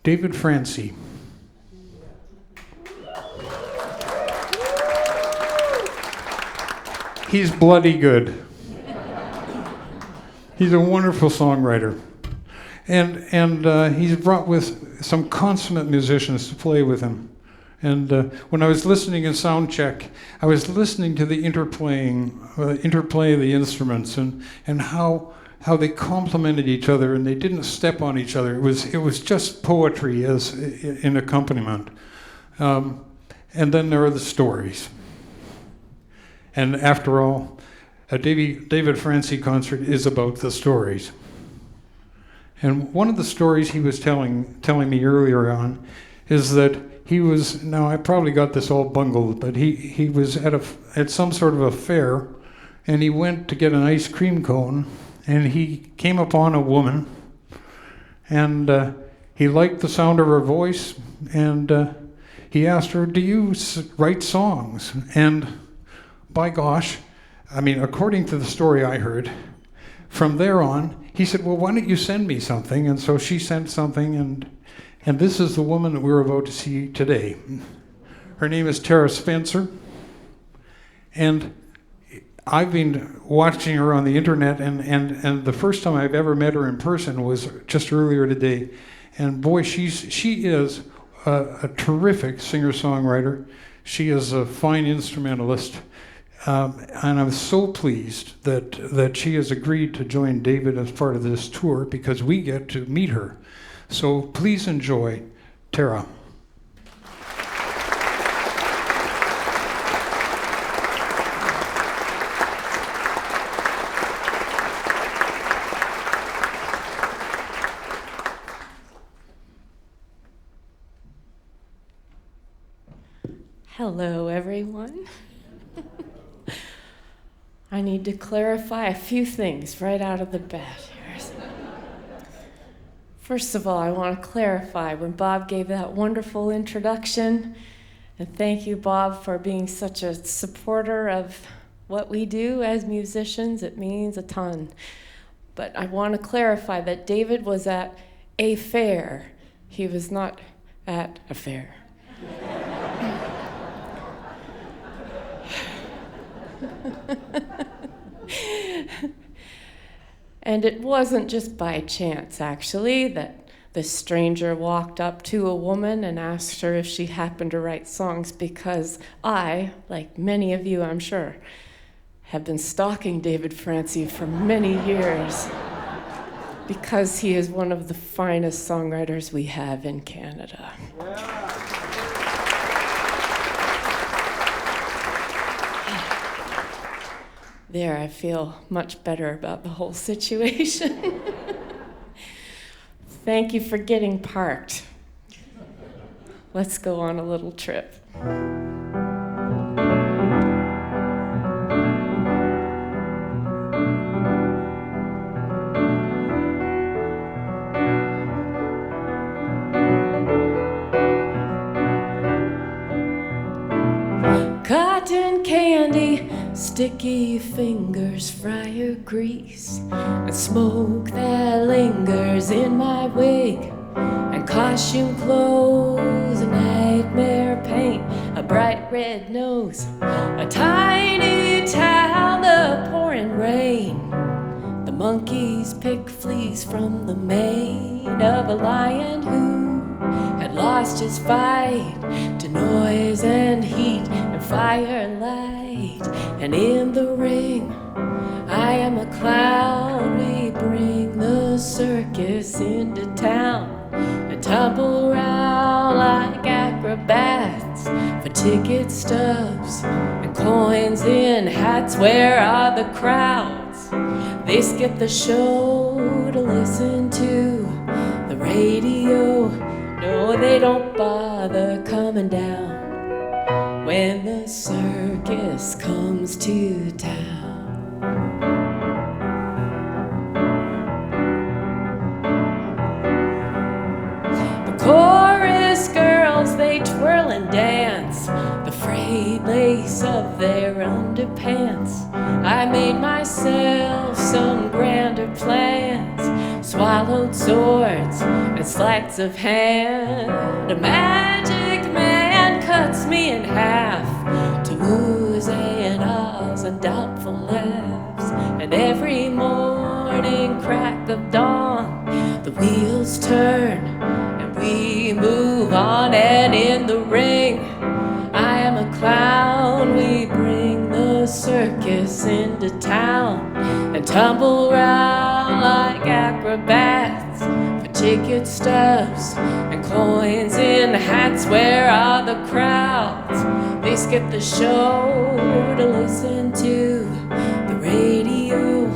David Francey. He's bloody good. He's a wonderful songwriter. And he's brought with some consummate musicians to play with him. And when I was listening in sound check, I was listening to the interplay of the instruments and how they complemented each other and they didn't step on each other. It was just poetry as in accompaniment. And then there are the stories. And after all, a David Francey concert is about the stories. And one of the stories he was telling me earlier on is that he was, now I probably got this all bungled, but he was at some sort of a fair, and he went to get an ice cream cone, and he came upon a woman, and he liked the sound of her voice, and he asked her, "Do you write songs?" And by gosh, I mean, according to the story I heard, from there on, he said, "Well, why don't you send me something?" And so she sent something, and this is the woman that we're about to see today. Her name is Terra Spencer, and I've been watching her on the internet, and the first time I've ever met her in person was just earlier today. And boy, she is a terrific singer-songwriter. She is a fine instrumentalist. And I'm so pleased that she has agreed to join David as part of this tour because we get to meet her. So please enjoy Terra. Hello, everyone. I need to clarify a few things right out of the bat here. First of all, I want to clarify when Bob gave that wonderful introduction, and thank you, Bob, for being such a supporter of what we do as musicians. It means a ton. But I want to clarify that David was at a fair. He was not at a fair. And it wasn't just by chance, actually, that the stranger walked up to a woman and asked her if she happened to write songs, because I, like many of you, I'm sure, have been stalking David Francey for many years because he is one of the finest songwriters we have in Canada. Yeah. There, I feel much better about the whole situation. Thank you for getting parked. Let's go on a little trip. Cotton candy, sticky fingers, fryer grease, and smoke that lingers in my wig, and costume clothes, a nightmare paint, a bright red nose, a tiny town, the pouring rain. The monkeys pick fleas from the mane of a lion who had lost his fight to noise and heat and firelight. And in the ring, I am a clown. We bring the circus into town and tumble around like acrobats for ticket stubs and coins in hats. Where are the crowds? They skip the show to listen to the radio. No, they don't bother coming down when the circus comes to town. The chorus girls, they twirl and dance, the frayed lace of their underpants. I made myself some grander plans, swallowed swords and sleights of hand. A magic man cuts me in half to oohs and ahs and doubtful laughs. And every morning crack of dawn, the wheels turn and we move on. And in the ring, I am a clown. We bring the circus into town and tumble round like acrobats for ticket stubs and coins in hats. Where are the crowds? They skip the show to listen to the radio.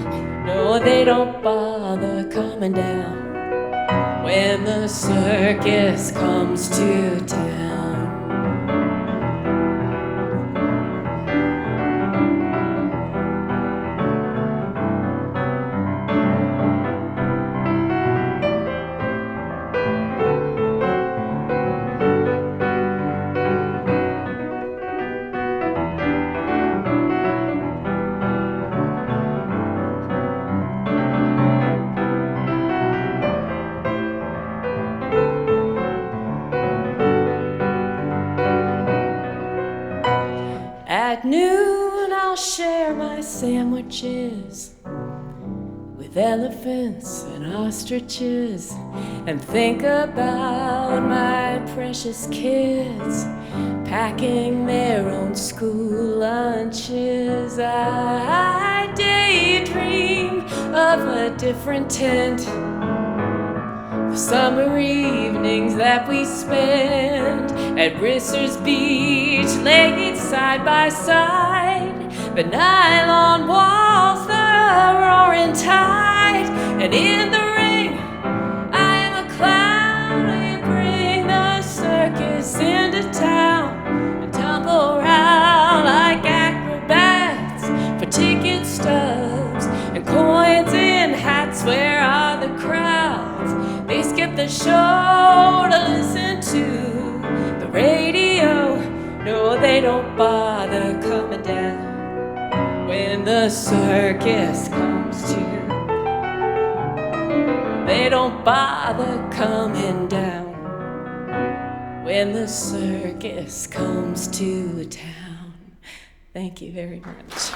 No, they don't bother coming down when the circus comes to town. At noon I'll share my sandwiches with elephants and ostriches and think about my precious kids packing their own school lunches. I daydream of a different tent for summer evenings that we spend at Risser's Beach, laid side by side. The nylon walls, the roaring tide, and in the ring, I am a clown. We bring the circus into town and tumble around like acrobats for ticket stubs and coins in hats. Where are the crowds? They skip the show to listen to the radio. No, they don't bother coming down when the circus comes to. They don't bother coming down when the circus comes to town. Thank you very much.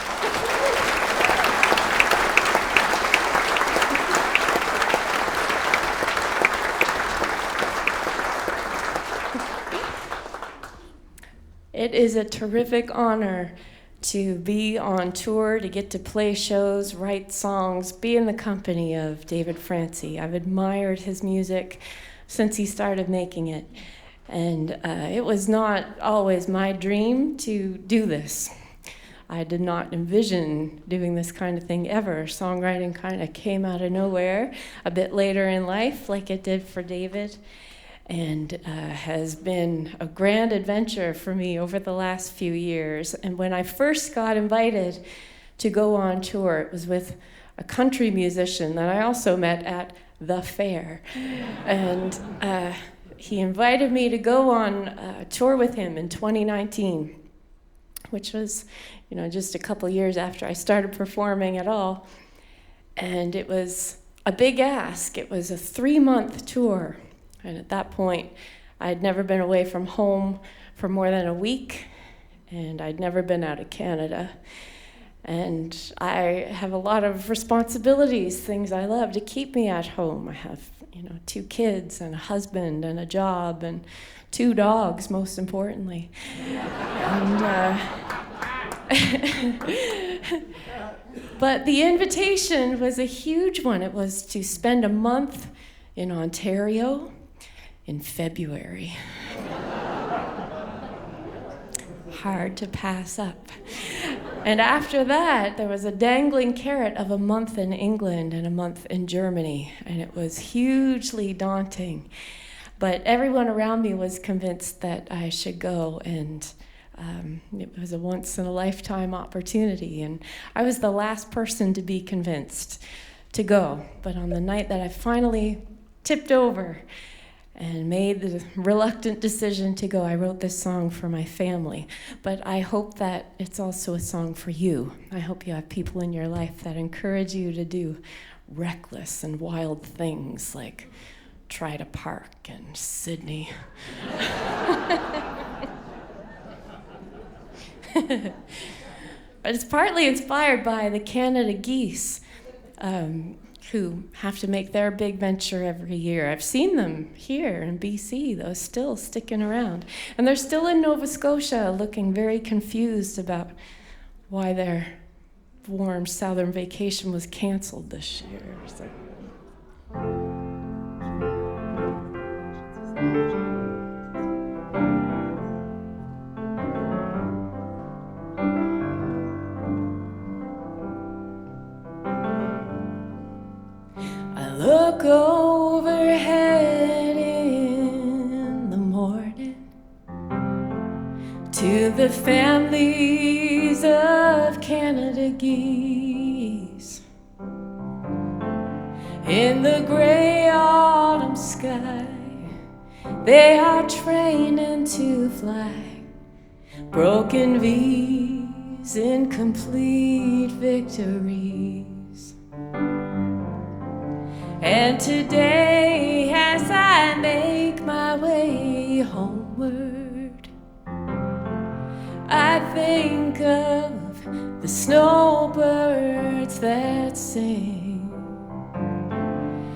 It is a terrific honor to be on tour, to get to play shows, write songs, be in the company of David Francey. I've admired his music since he started making it. And it was not always my dream to do this. I did not envision doing this kind of thing ever. Songwriting kind of came out of nowhere a bit later in life, like it did for David. And has been a grand adventure for me over the last few years. And when I first got invited to go on tour, it was with a country musician that I also met at the fair. And he invited me to go on a tour with him in 2019, which was, just a couple years after I started performing at all. And it was a big ask. It was a 3-month tour. And at that point, I'd never been away from home for more than a week, and I'd never been out of Canada. And I have a lot of responsibilities, things I love to keep me at home. I have, 2 kids and a husband and a job and 2 dogs, most importantly. And, but the invitation was a huge one. It was to spend a month in Ontario in February. Hard to pass up. And after that, there was a dangling carrot of a month in England and a month in Germany, and it was hugely daunting. But everyone around me was convinced that I should go, and it was a once-in-a-lifetime opportunity, and I was the last person to be convinced to go. But on the night that I finally tipped over and made the reluctant decision to go, I wrote this song for my family. But I hope that it's also a song for you. I hope you have people in your life that encourage you to do reckless and wild things like try to park in Sydney. But it's partly inspired by the Canada geese, who have to make their big venture every year. I've seen them here in BC, though, still sticking around. And they're still in Nova Scotia, looking very confused about why their warm southern vacation was canceled this year. So. Look overhead in the morning to the families of Canada geese. In the gray autumn sky, they are training to fly. Broken V's, incomplete victories. And today, as I make my way homeward, I think of the snowbirds that sing.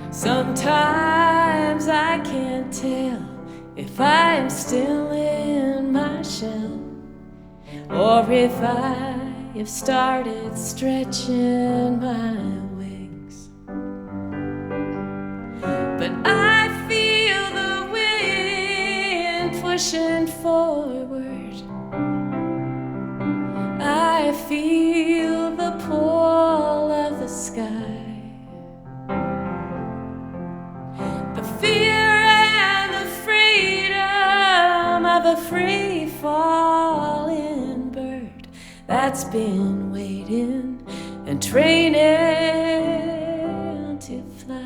Sometimes I can't tell if I'm still in my shell or if I have started stretching my wings. But I feel the wind pushing forward. I feel the pull of the sky. The fear and the freedom of a free falling bird that's been waiting and training to fly.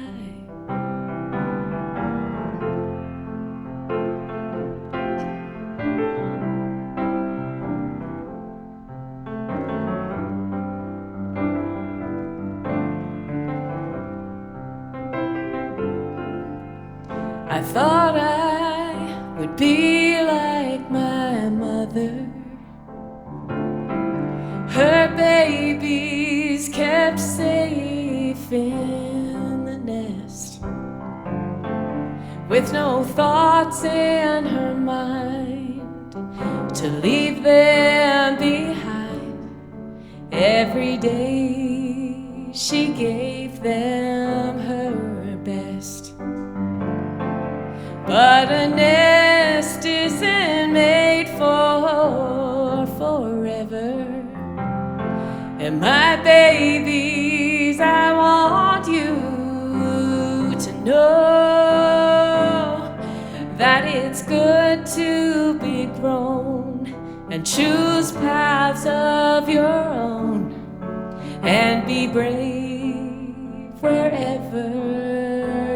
I thought I would be like my mother. Her babies kept safe in the nest, with no thoughts in her mind to leave them behind. Every day she gave them her best. But a nest isn't made for forever. And my babies, I want you to know that it's good to be grown and choose paths of your own and be brave wherever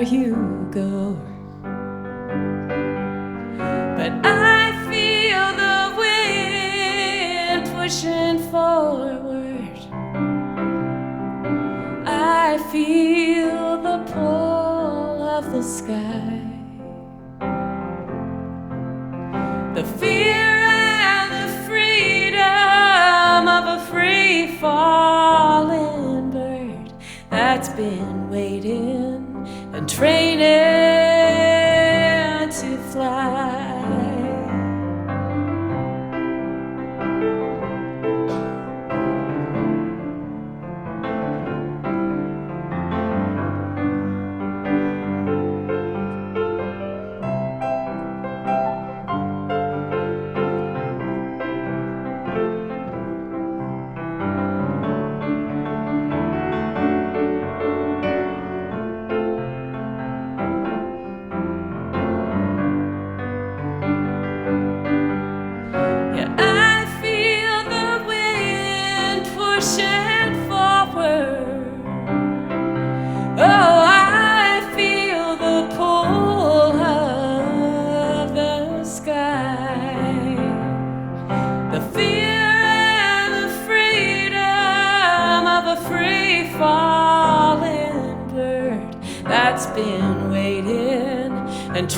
you go. But I feel the wind pushing forward. I feel the pull of the sky. The fear and the freedom of a free falling bird that's been waiting and training to fly.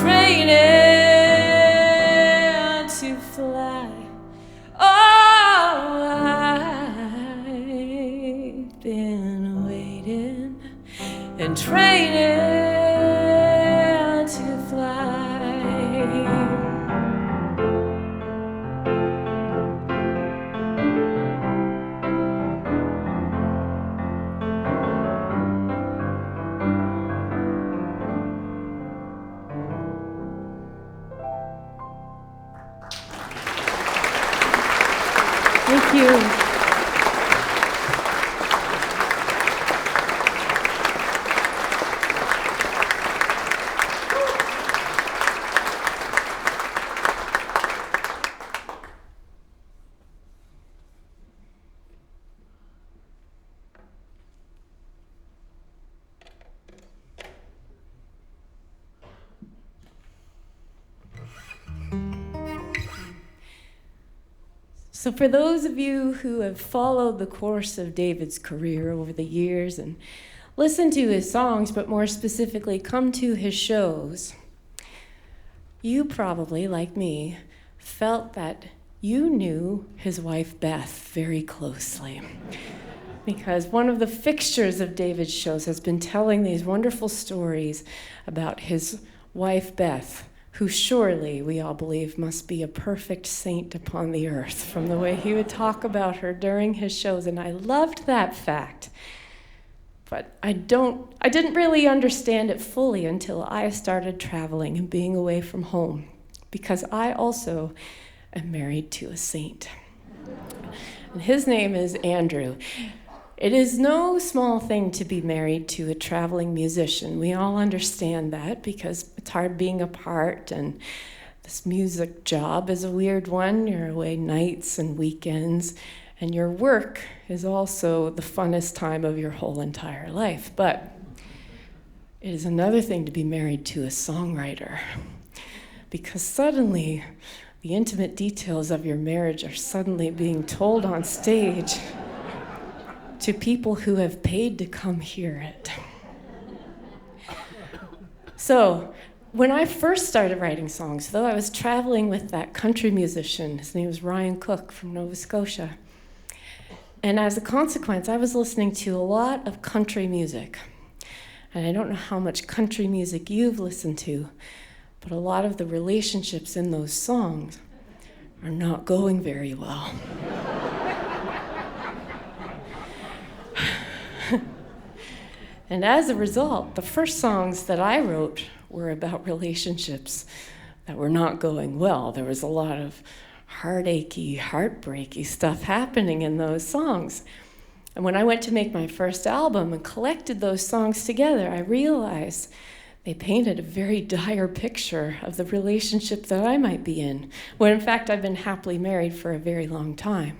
training to fly. Oh, I've been waiting and training to fly. Thank you. So for those of you who have followed the course of David's career over the years and listened to his songs, but more specifically come to his shows, you probably, like me, felt that you knew his wife Beth very closely. Because one of the fixtures of David's shows has been telling these wonderful stories about his wife Beth, who surely, we all believe, must be a perfect saint upon the earth from the way he would talk about her during his shows. And I loved that fact. But I didn't really understand it fully until I started traveling and being away from home, because I also am married to a saint. And his name is Andrew. It is no small thing to be married to a traveling musician. We all understand that because it's hard being apart, and this music job is a weird one. You're away nights and weekends, and your work is also the funnest time of your whole entire life. But it is another thing to be married to a songwriter, because suddenly the intimate details of your marriage are suddenly being told on stage to people who have paid to come hear it. So, when I first started writing songs, though, I was traveling with that country musician. His name was Ryan Cook from Nova Scotia. And as a consequence, I was listening to a lot of country music. And I don't know how much country music you've listened to, but a lot of the relationships in those songs are not going very well. And as a result, the first songs that I wrote were about relationships that were not going well. There was a lot of heartachy, heartbreaky stuff happening in those songs. And when I went to make my first album and collected those songs together, I realized they painted a very dire picture of the relationship that I might be in, when in fact I've been happily married for a very long time.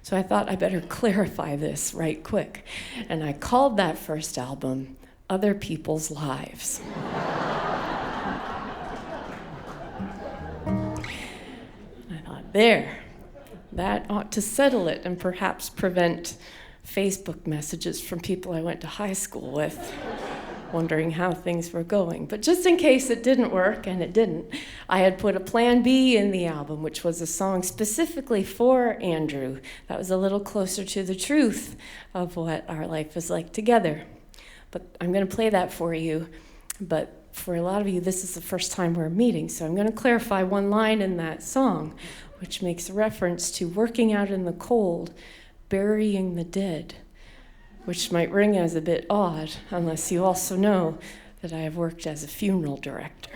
So I thought I better clarify this right quick. And I called that first album Other People's Lives. I thought, there, that ought to settle it and perhaps prevent Facebook messages from people I went to high school with, wondering how things were going. But just in case it didn't work, and it didn't, I had put a plan B in the album, which was a song specifically for Andrew that was a little closer to the truth of what our life is like together. But I'm going to play that for you. But for a lot of you, this is the first time we're meeting, so I'm going to clarify one line in that song, which makes a reference to working out in the cold, burying the dead, which might ring as a bit odd, unless you also know that I have worked as a funeral director.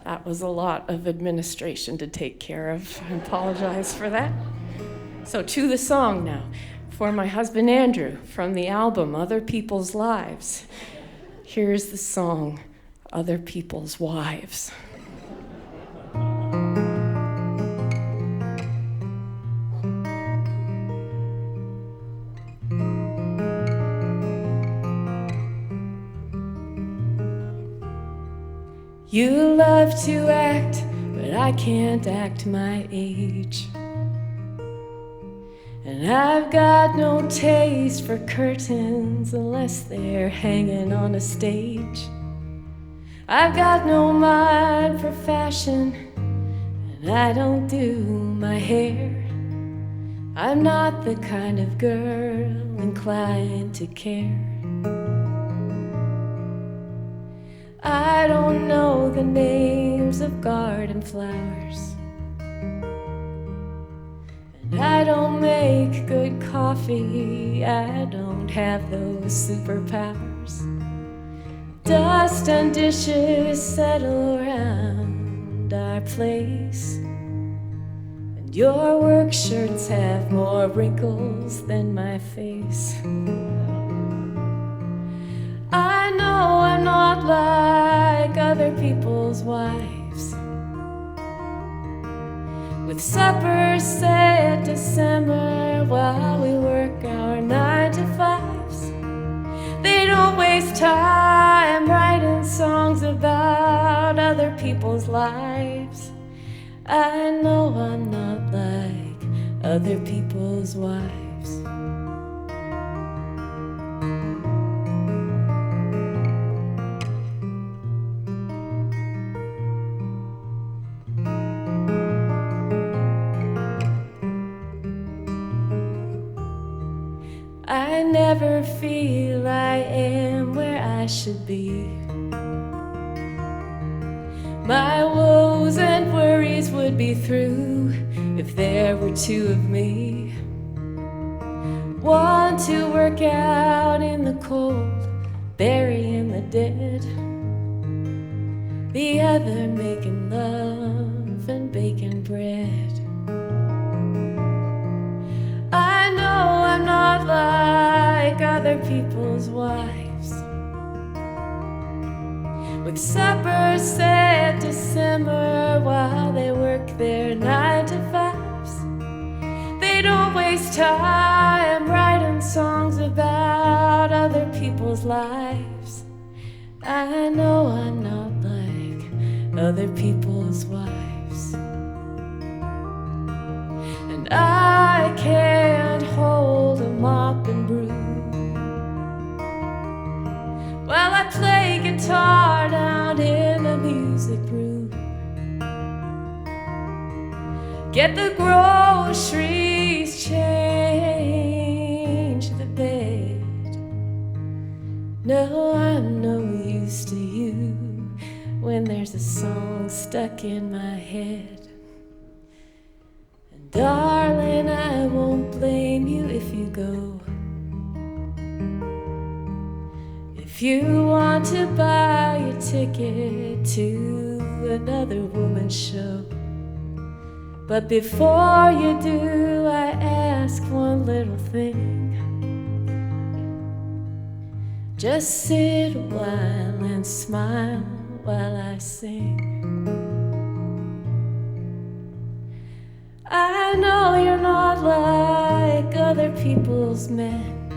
That was a lot of administration to take care of. I apologize for that. So to the song now, for my husband Andrew, from the album Other People's Lives. Here's the song, Other People's Wives. You love to act, but I can't act my age. And I've got no taste for curtains unless they're hanging on a stage. I've got no mind for fashion, and I don't do my hair. I'm not the kind of girl inclined to care. I don't know the names of garden flowers, and I don't make good coffee. I don't have those superpowers. Dust and dishes settle around our place, and your work shirts have more wrinkles than my face. I know I'm not like other people's wives, with suppers set to simmer while we work our 9 to 5s. They don't waste time writing songs about other people's lives. I know I'm not like other people's wives. I never feel I am where I should be. My woes and worries would be through if there were two of me. One to work out in the cold, burying the dead. The other making love and baking bread. I know I'm not like other people's wives, with suppers set to simmer while they work their 9 to 5s. They don't waste time writing songs about other people's lives. I know I'm not like other people's wives, and I can't hold a mop and broom while I play guitar down in the music room. Get the groceries, change the bed. No, I'm no use to you when there's a song stuck in my head. And darling, I won't blame you if you go. If you want to buy a ticket to another woman's show, but before you do, I ask one little thing. Just sit a while and smile while I sing. I know you're not like other people's men,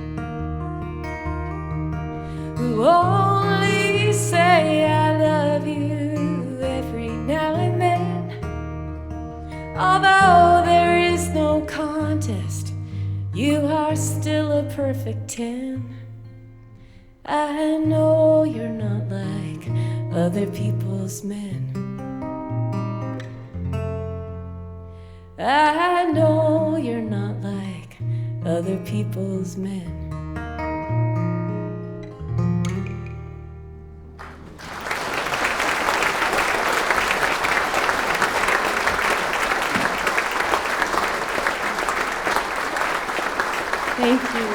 who only say I love you every now and then. Although there is no contest, you are still a perfect 10. I know you're not like other people's men. I know you're not like other people's men. Thank you.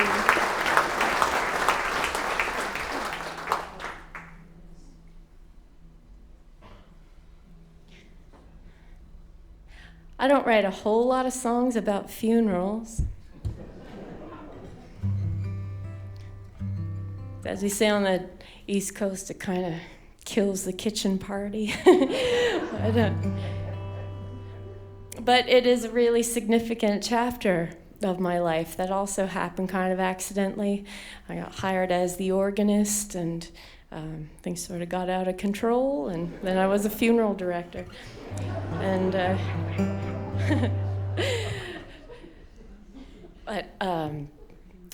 I don't write a whole lot of songs about funerals. As we say on the East Coast, it kind of kills the kitchen party. But it is a really significant chapter of my life that also happened kind of accidentally. I got hired as the organist, and things sort of got out of control, and then I was a funeral director. And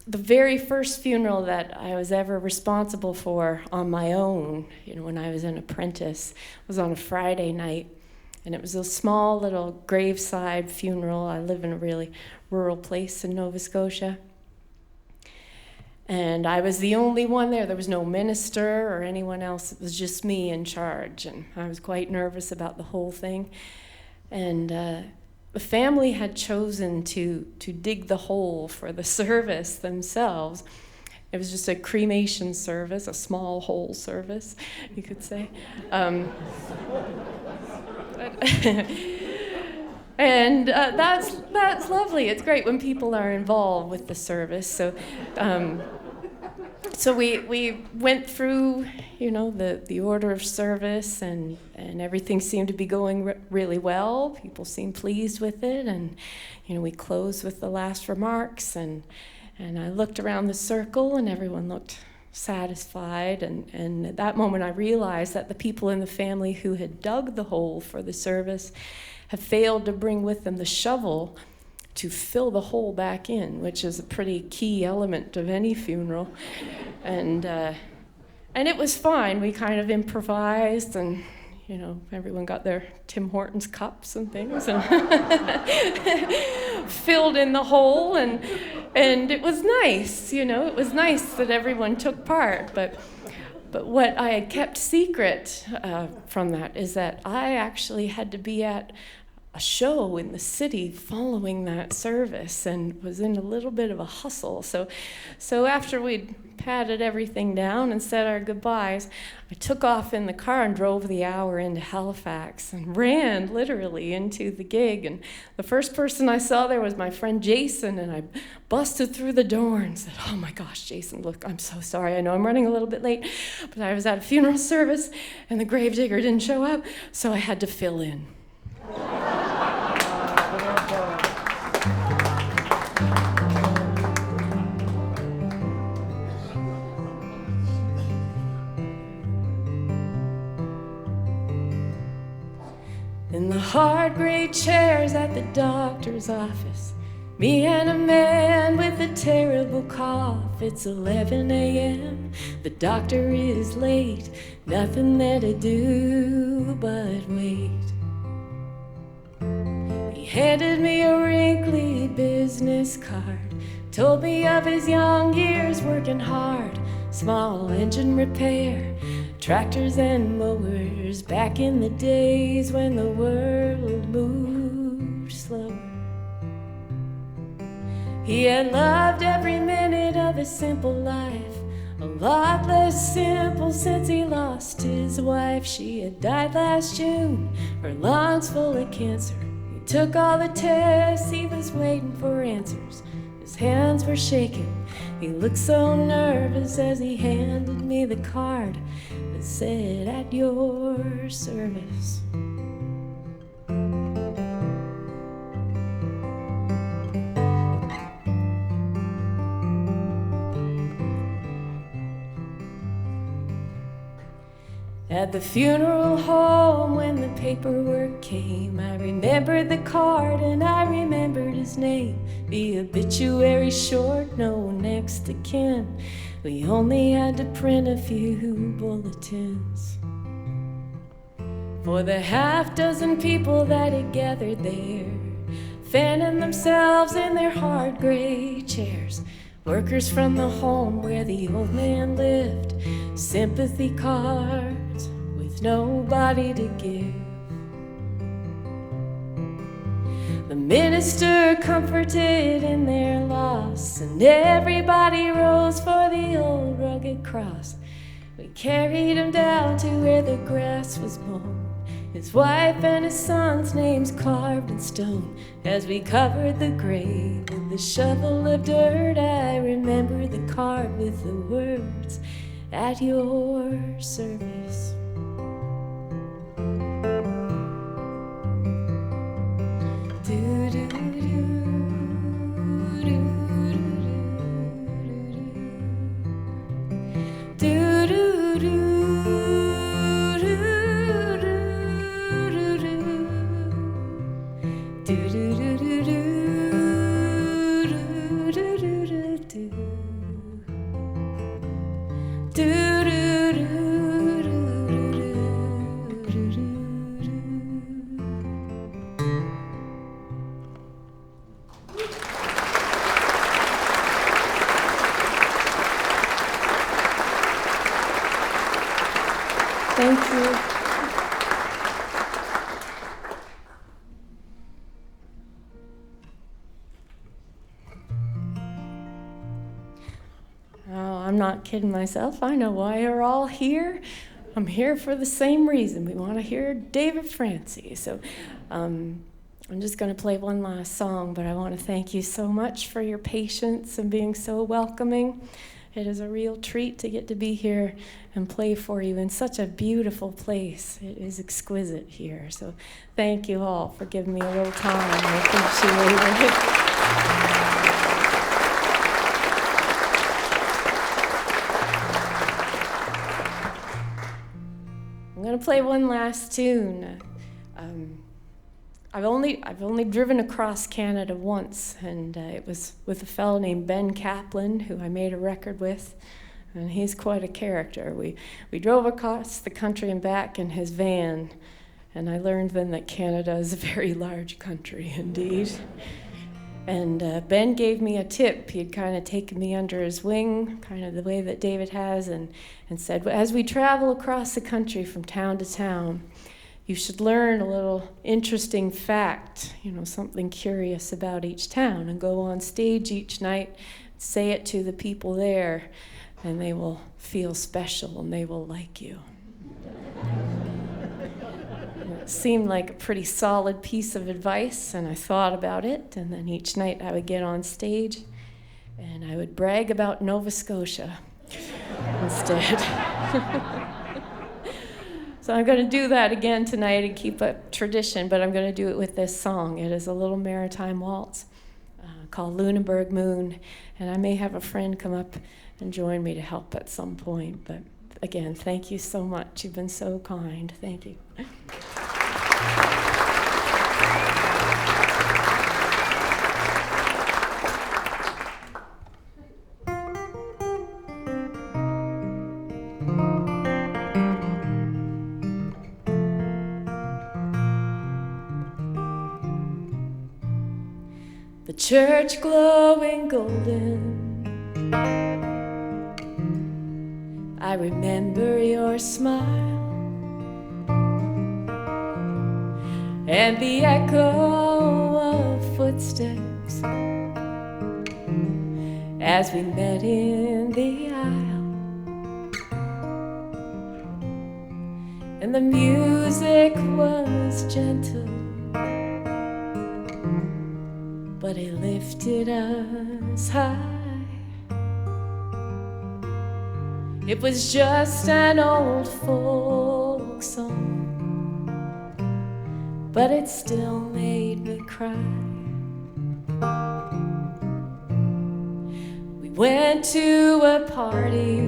the very first funeral that I was ever responsible for on my own, when I was an apprentice, was on a Friday night. And it was a small little graveside funeral. I live in a really rural place in Nova Scotia. And I was the only one there. There was no minister or anyone else. It was just me in charge. And I was quite nervous about the whole thing. And the family had chosen to dig the hole for the service themselves. It was just a cremation service, a small hole service, you could say. And that's lovely. It's great when people are involved with the service. So we went through, the order of service, and everything seemed to be going really well. People seemed pleased with it, and we closed with the last remarks, and I looked around the circle, and everyone looked satisfied, and at that moment I realized that the people in the family who had dug the hole for the service have failed to bring with them the shovel to fill the hole back in, which is a pretty key element of any funeral. And it was fine. We kind of improvised, and everyone got their Tim Hortons cups and things and filled in the hole, and it was nice, it was nice that everyone took part. But what I had kept secret from that is that I actually had to be at a show in the city following that service, and was in a little bit of a hustle. So after we'd patted everything down and said our goodbyes, I took off in the car and drove the hour into Halifax and ran literally into the gig. And the first person I saw there was my friend Jason, and I busted through the door and said, "Oh my gosh, Jason, look, I'm so sorry. I know I'm running a little bit late, but I was at a funeral service and the gravedigger didn't show up, so I had to fill in." In the hard gray chairs at the doctor's office, me and a man with a terrible cough. It's 11 a.m., the doctor is late, nothing there to do but wait. He handed me a wrinkly business card, told me of his young years working hard, small engine repair, tractors and mowers, back in the days when the world moved slower. He had loved every minute of his simple life, a lot less simple since he lost his wife. She had died last June, her lungs full of cancer. He took all the tests, he was waiting for answers. His hands were shaking, he looked so nervous as he handed me the card that said, "At your service." At the funeral home when the paperwork came, I remembered the card and I remembered his name. The obituary short, no next of kin. We only had to print a few bulletins. For the half-dozen people that had gathered there, fanning themselves in their hard gray chairs, workers from the home where the old man lived, sympathy cards with nobody to give. The minister comforted in their loss, and everybody rose for the old rugged cross. We carried him down to where the grass was mown, his wife and his son's names carved in stone. As we covered the grave with the shovel of dirt, I remember the card with the words, "At your service." Thank you. Oh, I'm not kidding myself. I know why you're all here. I'm here for the same reason. We want to hear David Francey. So I'm just going to play one last song, but I want to thank you so much for your patience and being so welcoming. It is a real treat to get to be here and play for you in such a beautiful place. It is exquisite here. So thank you all for giving me a little time. I appreciate it. I'm going to play one last tune. I've only driven across Canada once, and it was with a fellow named Ben Kaplan, who I made a record with, and he's quite a character. We drove across the country and back in his van, and I learned then that Canada is a very large country indeed. And Ben gave me a tip. He had kind of taken me under his wing, kind of the way that David has, and said, well, as we travel across the country from town to town, you should learn a little interesting fact, something curious about each town, and go on stage each night, say it to the people there, and they will feel special and they will like you. It seemed like a pretty solid piece of advice, and I thought about it, and then each night I would get on stage and I would brag about Nova Scotia instead. So I'm going to do that again tonight and keep up tradition, but I'm going to do it with this song. It is a little maritime waltz called Lunenburg Moon, and I may have a friend come up and join me to help at some point. But again, thank you so much. You've been so kind. Thank you. The church glowing golden, I remember your smile and the echo of footsteps as we met in the aisle, and the music was gentle, but it lifted us high. It was just an old folk song, but it still made me cry. We went to a party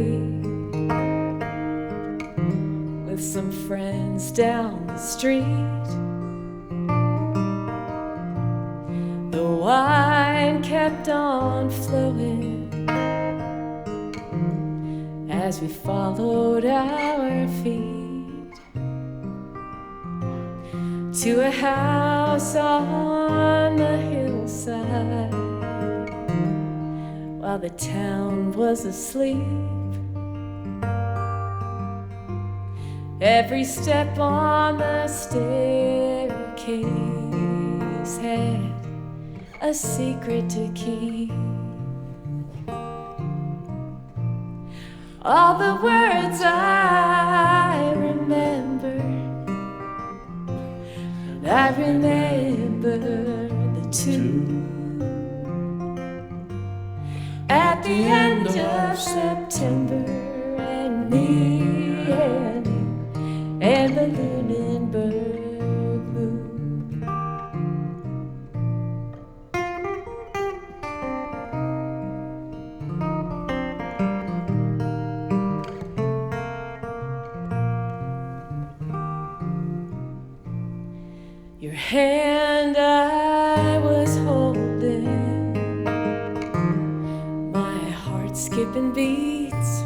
with some friends down the street. The wine kept on flowing as we followed our feet to a house on the hillside while the town was asleep. Every step on the staircase had a secret to keep. All the words I remember, and I remember the tune at the end of September, and me and you and the Lunenburg moon. Your hand I was holding, my heart skipping beats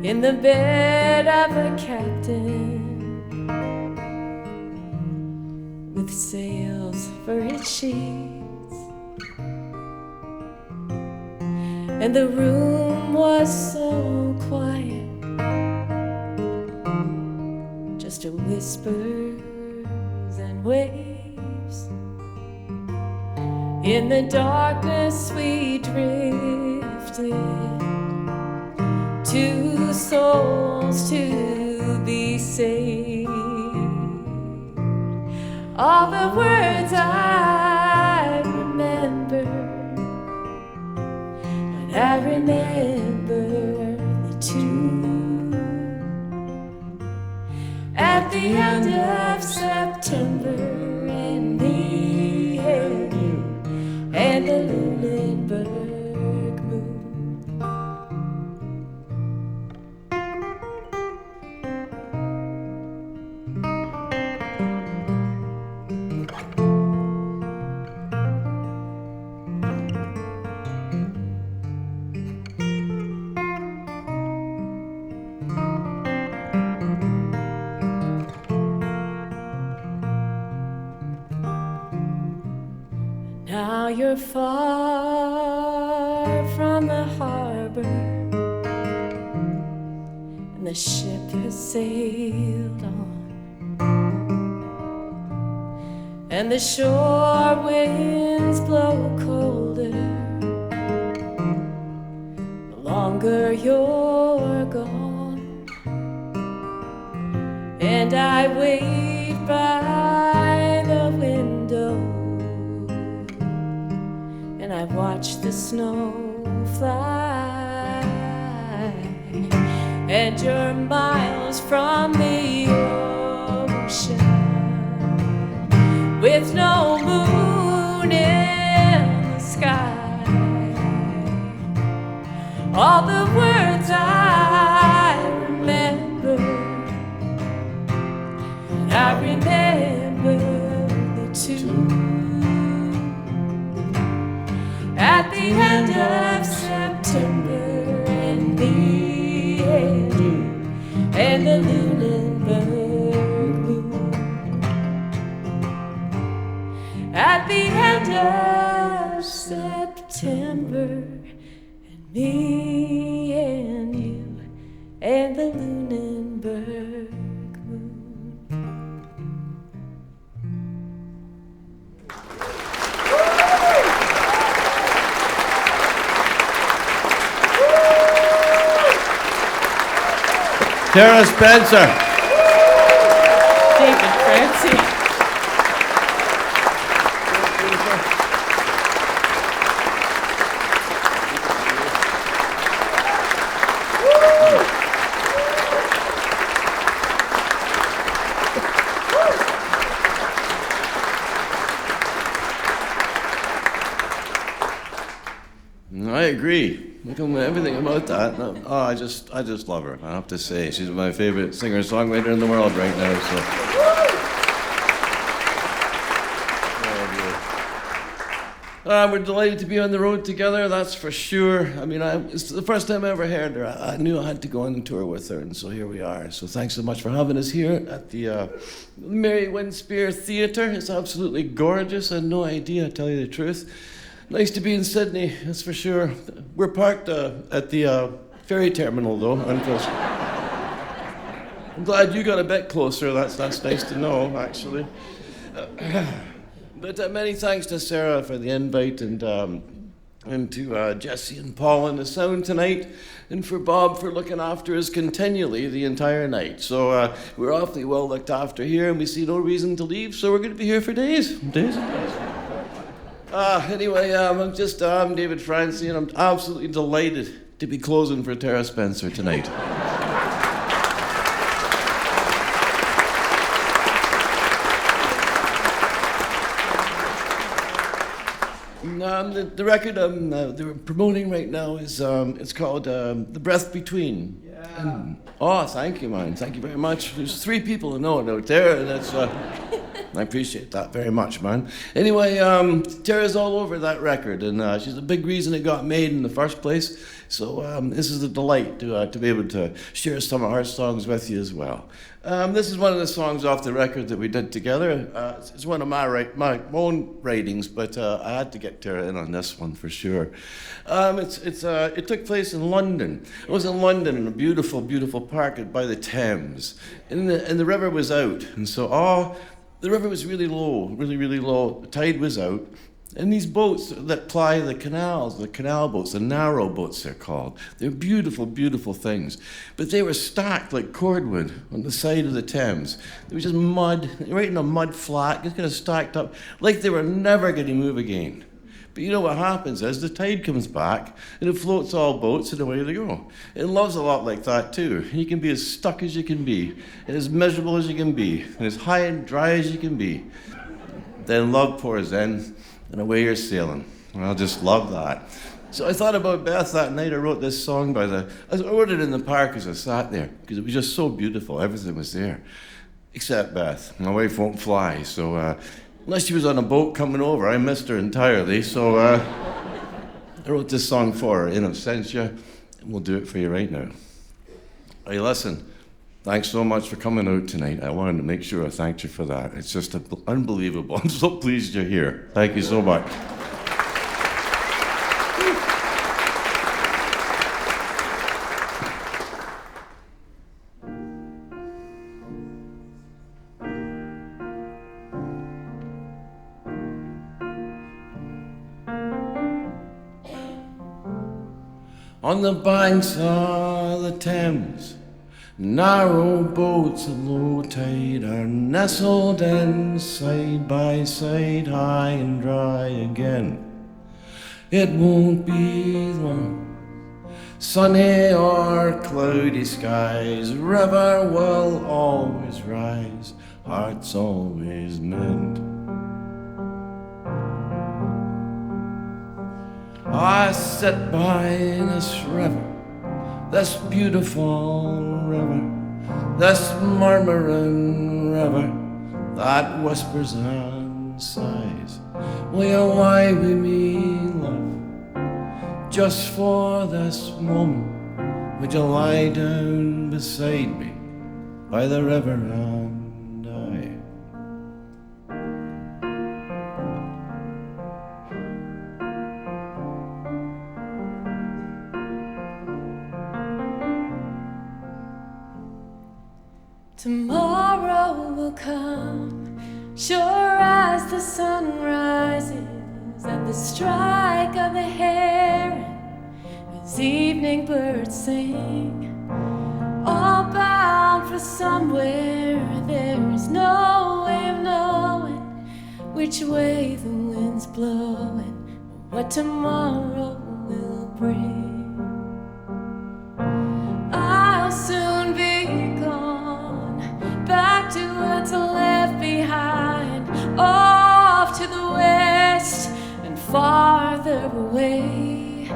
in the bed of a captain with sails for his sheets, and the room room was so quiet, just a whispers and waves. In the darkness we drifted, two souls to be saved. All the words I remember, and I remember the tune. At the end of September, and me and you and the Lunenburg moon. Now you're far from the harbor, and the ship has sailed on, and the shore winds blow colder the longer you're gone. And I wait by the window, and I watch the snow fly, and you're miles from the ocean, with no moon in the sky. All the words I remember, and I remember the tune. At the end of September, and me and you and the Lunenburg moon. At the end of September, and me and you and the Lunenburg moon. Terra Spencer. David Francey. I agree. Everything about that. No, oh, I just love her. I have to say, she's my favorite singer-songwriter in the world right now. So. We're delighted to be on the road together. That's for sure. I mean, it's the first time I ever heard her. I knew I had to go on tour with her, and so here we are. So thanks so much for having us here at the Mary Winspear Theatre. It's absolutely gorgeous. I had no idea, to tell you the truth. Nice to be in Sydney, that's for sure. We're parked at the ferry terminal, though. I'm glad you got a bit closer. That's nice to know, actually. But many thanks to Sarah for the invite, and to Jesse and Paul on the sound tonight, and for Bob for looking after us continually the entire night. So we're awfully well looked after here, and we see no reason to leave. So we're going to be here for days and days. Anyway, I'm David Francey, and I'm absolutely delighted to be closing for Terra Spencer tonight. The record they're promoting right now is it's called The Breath Between. Yeah. Oh, thank you, man. Thank you very much. There's 3 people who know it out there, and that's I appreciate that very much, man. Anyway, Terra's all over that record, and she's a big reason it got made in the first place. So this is a delight to be able to share some of our songs with you as well. This is one of the songs off the record that we did together. It's one of my own writings, but I had to get Terra in on this one for sure. It took place in London. It was in London in a beautiful, beautiful park by the Thames, and the river was out, and so the river was really low, really, really low. The tide was out. And these boats that ply the canals, the canal boats, the narrow boats they're called, they're beautiful, beautiful things. But they were stacked like cordwood on the side of the Thames. There was just mud, right in a mud flat, just kind of stacked up, like they were never going to move again. But you know what happens is the tide comes back and it floats all boats and away they go. And love's a lot like that too. You can be as stuck as you can be, and as miserable as you can be, and as high and dry as you can be. Then love pours in, and away you're sailing. And I just love that. So I thought about Beth that night. I wrote this song I wrote it in the park as I sat there, because it was just so beautiful. Everything was there. Except Beth. My wife won't fly, so unless she was on a boat coming over, I missed her entirely. So I wrote this song for her, in absentia, and we'll do it for you right now. Hey, listen. Thanks so much for coming out tonight. I wanted to make sure I thanked you for that. It's just unbelievable. I'm so pleased you're here. Thank you so much. On the banks of the Thames, narrow boats at low tide are nestled in side by side, high and dry again. It won't be long, sunny or cloudy skies, river will always rise, hearts always mend. I sit by this river, this beautiful river, this murmuring river that whispers and sighs. Will you lie with me, love, just for this moment? Would you lie down beside me by the river and I? Tomorrow will come, sure as the sun rises at the strike of the heron, as evening birds sing, all bound for somewhere. There is no way of knowing which way the wind's blowing, or what tomorrow will bring. I'll soon be gone, back to what's left behind, off to the west and farther away.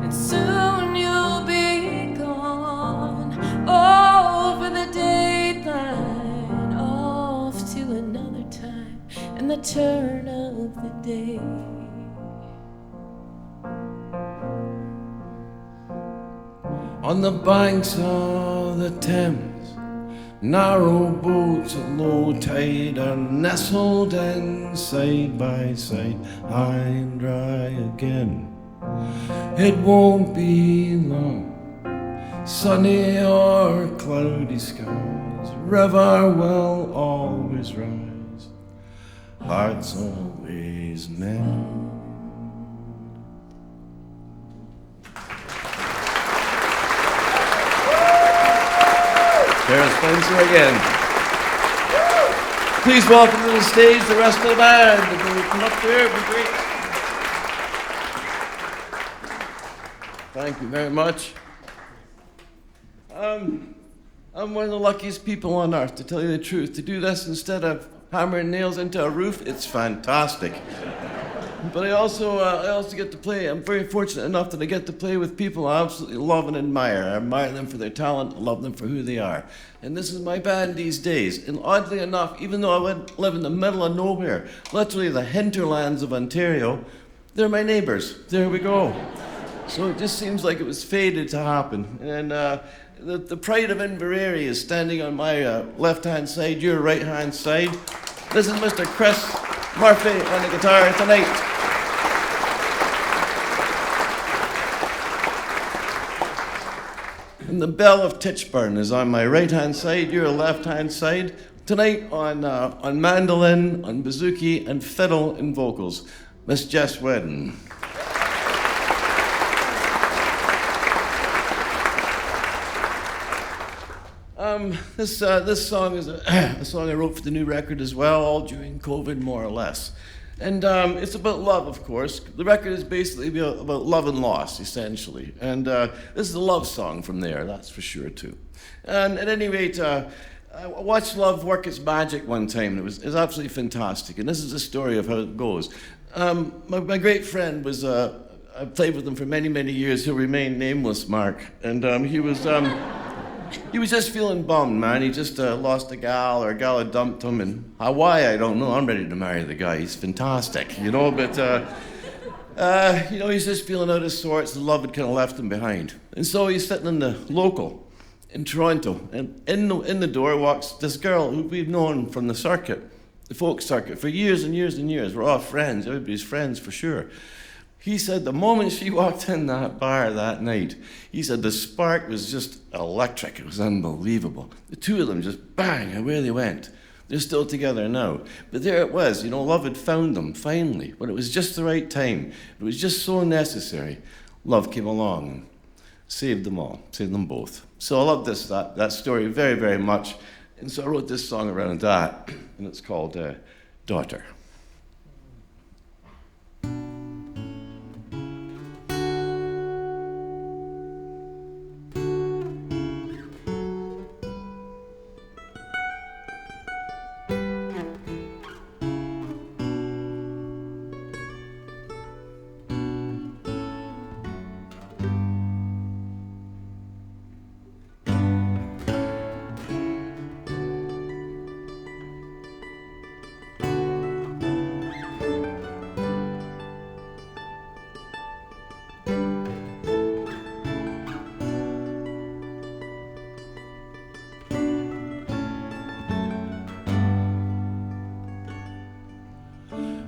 And soon you'll be gone, over the dateline, off to another time and the turn of the day. On the banks of the Thames, narrow boats at low tide are nestled in side by side, high and dry again. It won't be long, sunny or cloudy skies, river will always rise, hearts always mend. Terra Spencer again. Please welcome to the stage the rest of the band. If they would come up there, it'd be great. Thank you very much. I'm one of the luckiest people on earth, to tell you the truth. To do this instead of hammering nails into a roof, it's fantastic. But I also get to play. I'm very fortunate enough that I get to play with people I absolutely love and admire. I admire them for their talent, I love them for who they are. And this is my band these days. And oddly enough, even though I live in the middle of nowhere, literally the hinterlands of Ontario, they're my neighbours. There we go. So it just seems like it was fated to happen. And the pride of Inverary is standing on my left-hand side, your right-hand side. This is Mr. Chris Murphy on the guitar tonight. And the Bell of Titchburn is on my right-hand side, your left-hand side. Tonight on mandolin, on bouzouki, and fiddle and vocals, Miss Jess Wedden. This song is a song I wrote for the new record as well, all during COVID, more or less. And it's about love, of course. The record is basically about love and loss, essentially. And this is a love song from there, that's for sure, too. And at any rate, I watched love work its magic one time, and it was absolutely fantastic. And this is the story of how it goes. My great friend was, I played with him for many, many years. He'll remain nameless, Mark. And he was just feeling bummed, man. He just lost a gal, or a gal had dumped him, and why, I don't know. I'm ready to marry the guy. He's fantastic, you know, but, he's just feeling out of sorts. The love had kind of left him behind. And so he's sitting in the local in Toronto, and in the door walks this girl who we've known from the circuit, the folk circuit, for years and years and years. We're all friends. Everybody's friends, for sure. He said the moment she walked in that bar that night, he said the spark was just electric. It was unbelievable. The two of them just bang, away they went. They're still together now. But there it was, love had found them, finally. When it was just the right time. It was just so necessary. Love came along and saved them all, saved them both. So I love that story very, very much. And so I wrote this song around that, and it's called Daughter.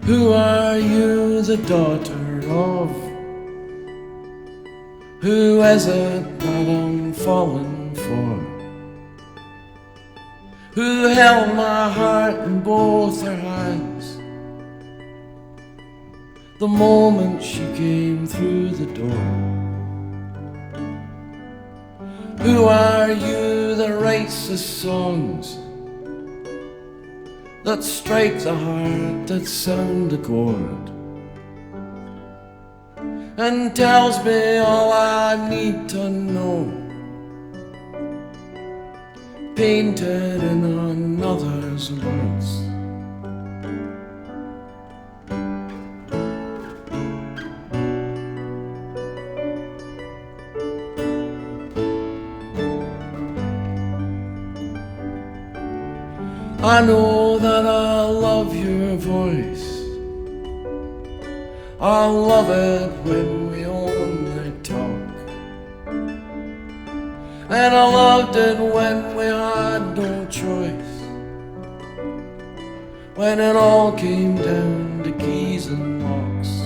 Who are you the daughter of? Who is it that I'm falling for? Who held my heart in both her hands the moment she came through the door? Who are you that writes the songs that strike the heart, that sound a chord, and tells me all I need to know, painted in another's words? I know that I love your voice. I love it when we only talk, and I loved it when we had no choice, when it all came down to keys and locks.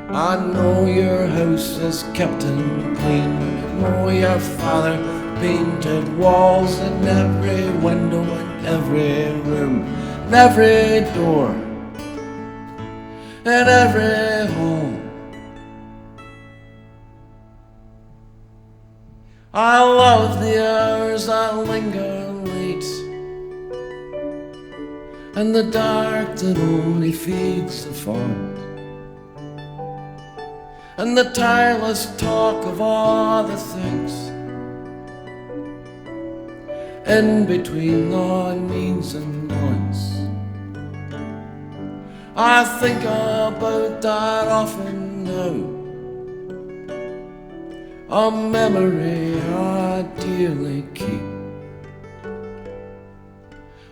I know your house is kept in clean. I know your father painted walls in every window, in every room, in every door, in every home. I love the hours that linger late, and the dark that only feeds the fog, and the tireless talk of all the things in between the needs and wants. I think about that often now. A memory I dearly keep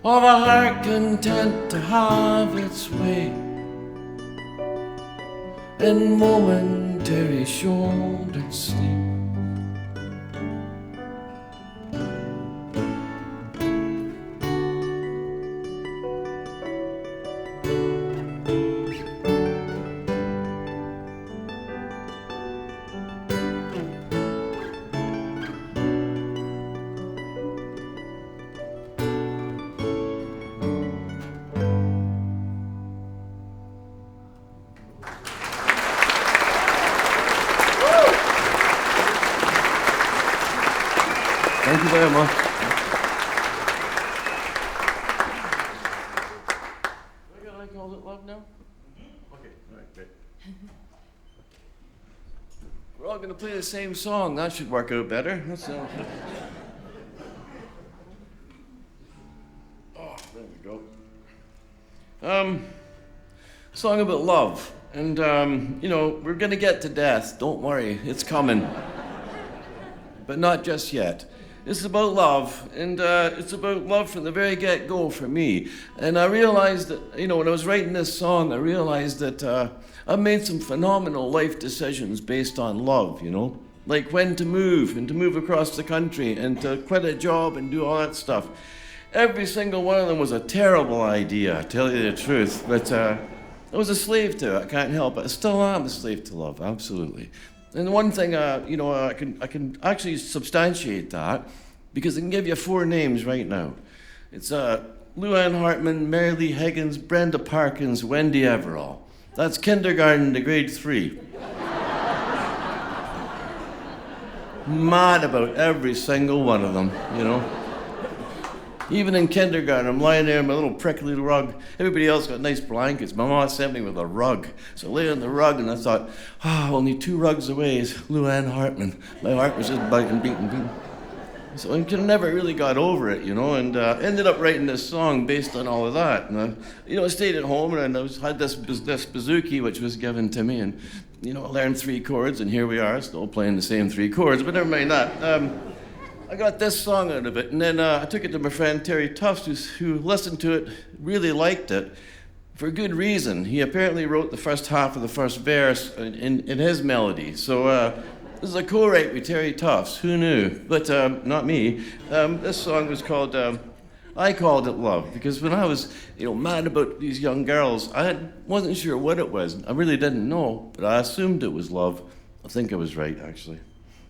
of a heart content to have its way in momentary shouldered sleep. Thank you very much. I call it love now? Okay, all right, great. We're all going to play the same song. That should work out better. That's all. Oh, there we go. Song about love. And, you know, we're going to get to death. Don't worry, it's coming. But not just yet. This is about love, and it's about love from the very get-go for me. And I realized that, you know, when I was writing this song, I realized that I made some phenomenal life decisions based on love, you know? Like when to move, and to move across the country, and to quit a job and do all that stuff. Every single one of them was a terrible idea, I tell you the truth. But I was a slave to it, I can't help it. I still am a slave to love, absolutely. And one thing, you know, I can actually substantiate that because I can give you 4 names right now. It's Luann Hartman, Mary Lee Higgins, Brenda Parkins, Wendy Everall. That's kindergarten to grade 3. Mad about every single one of them, you know. Even in kindergarten, I'm lying there in my little prickly little rug. Everybody else got nice blankets. My mom sent me with a rug. So I lay on the rug and I thought, only 2 rugs away is Luann Hartman. My heart was just beating. So I never really got over it, you know, and ended up writing this song based on all of that. And you know, I stayed at home and I had this bouzouki which was given to me, and you know, I learned 3 chords, and here we are, still playing the same 3 chords. But never mind that. I got this song out of it, and then I took it to my friend Terry Tufts, who listened to it, really liked it, for good reason. He apparently wrote the first half of the first verse in his melody. So this is a co-write with Terry Tufts. Who knew? But not me. This song was called, I called it love, because when I was, you know, mad about these young girls, wasn't sure what it was. I really didn't know, but I assumed it was love. I think I was right, actually.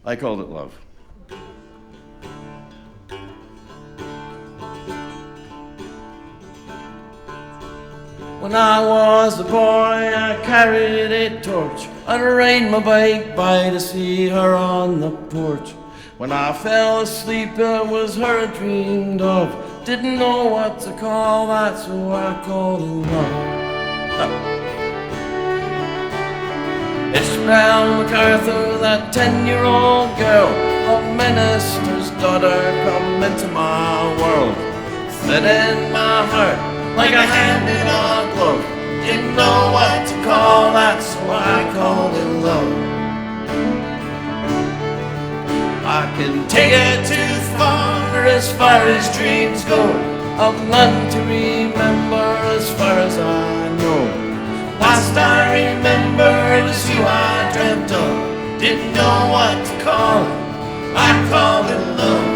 I called it love. When I was a boy, I carried a torch. I'd ride my bike by to see her on the porch. When I fell asleep, it was her I dreamed of. Didn't know what to call that, so I called it love. It's Brown MacArthur, that 10-year-old girl, a minister's daughter, come into my world. Fit in my heart like a hand in a glove. Didn't know what to call that, so I called it love. I can take it too far as dreams go. I've none to remember as far as I know. Last I remember it was you I dreamt of. Didn't know what to call it, I called it love.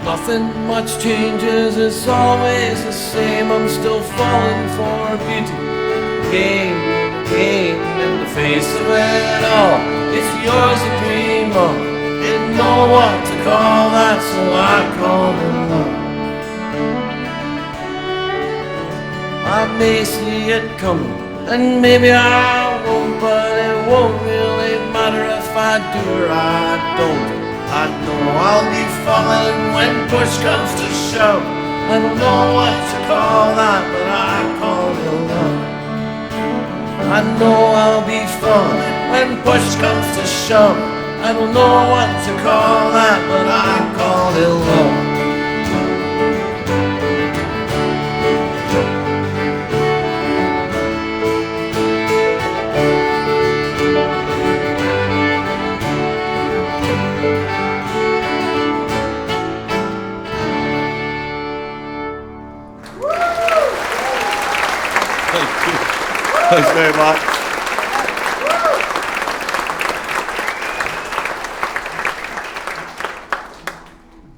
Nothing much changes, it's always the same. I'm still falling for beauty. Game in the face of it all. It's yours to dream of. Didn't know what to call that, so I called it love. I may see it coming, and maybe I won't, but it won't really matter if I do or I don't. I know I'll be falling when push comes to shove. I don't know what to call that, but I call it love. I know I'll be falling when push comes to shove. I don't know what to call that, but I call it love. Thanks very much.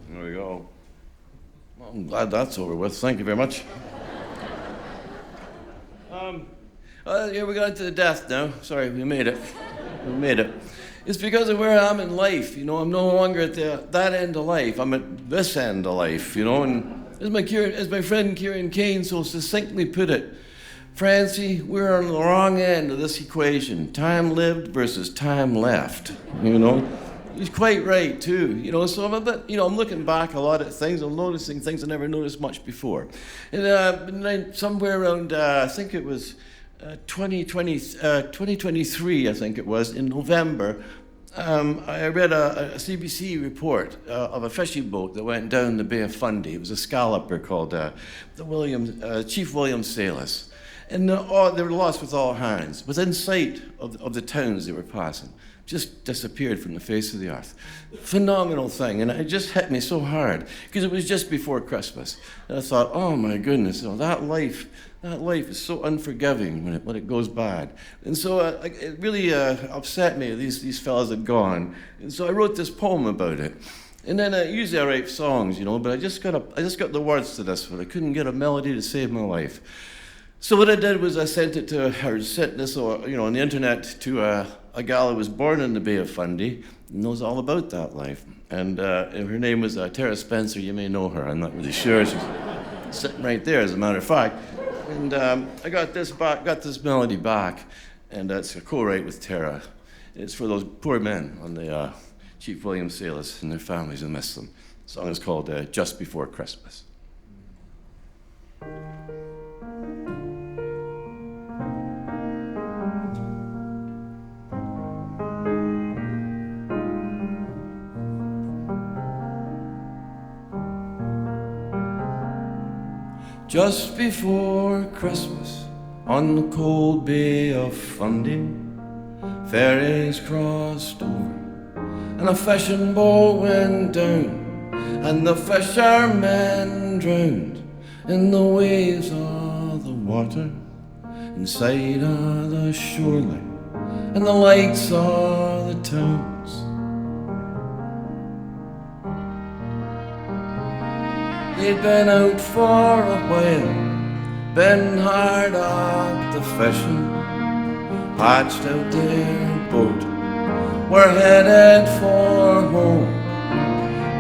There we go. Well, I'm glad that's over with. Thank you very much. Yeah, we got into the death now. Sorry, we made it. We made it. It's because of where I am in life. You know, I'm no longer at that end of life. I'm at this end of life, you know. And as my friend Kieran Kane so succinctly put it, Francey, we're on the wrong end of this equation. Time lived versus time left, you know. He's quite right, too. You know, so I'm a bit, you know, I'm looking back a lot at things. I'm noticing things I never noticed much before. And somewhere around, I think it was 2023, I think it was, in November, I read a CBC report of a fishing boat that went down the Bay of Fundy. It was a scalloper called Chief William Salis. And they were lost with all hands, within sight of the towns they were passing. Just disappeared from the face of the earth. Phenomenal thing, and it just hit me so hard, because it was just before Christmas. And I thought, oh my goodness, you know, that life is so unforgiving when it goes bad. And so it really upset me, these fellas had gone. And so I wrote this poem about it. And then usually I write songs, you know, but I just got the words to this one. I couldn't get a melody to save my life. So what I did was I sent this, you know, on the internet to a gal who was born in the Bay of Fundy and knows all about that life. And her name was Terra Spencer. You may know her. I'm not really sure. She's sitting right there, as a matter of fact. And I got this melody back, and it's a co-write with Terra. It's for those poor men on the Chief William Salis and their families who miss them. The song is called Just Before Christmas. Just before Christmas, on the cold Bay of Fundy, ferries crossed over, and a fishing boat went down, and the fishermen drowned in the waves of the water, inside of the shoreline, and the lights of the towns. They'd been out for a while, been hard at the fishing, hatched out their boat, were headed for home,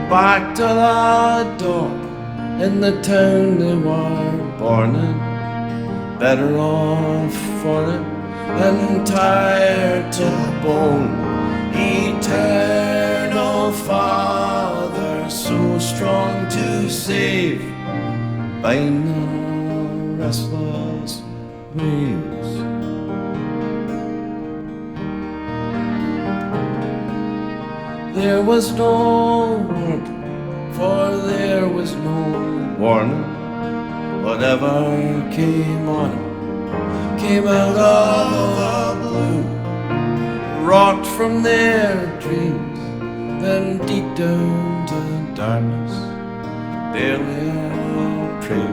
back to the dock in the town they were born in, better off for it and tired to the bone. Eternal Father, so strong to save, bind the restless waves. There was no warning, for there was no warning. Whatever came on him came out of the blue, rocked from their dreams, then deep down to darkness, barely a trail,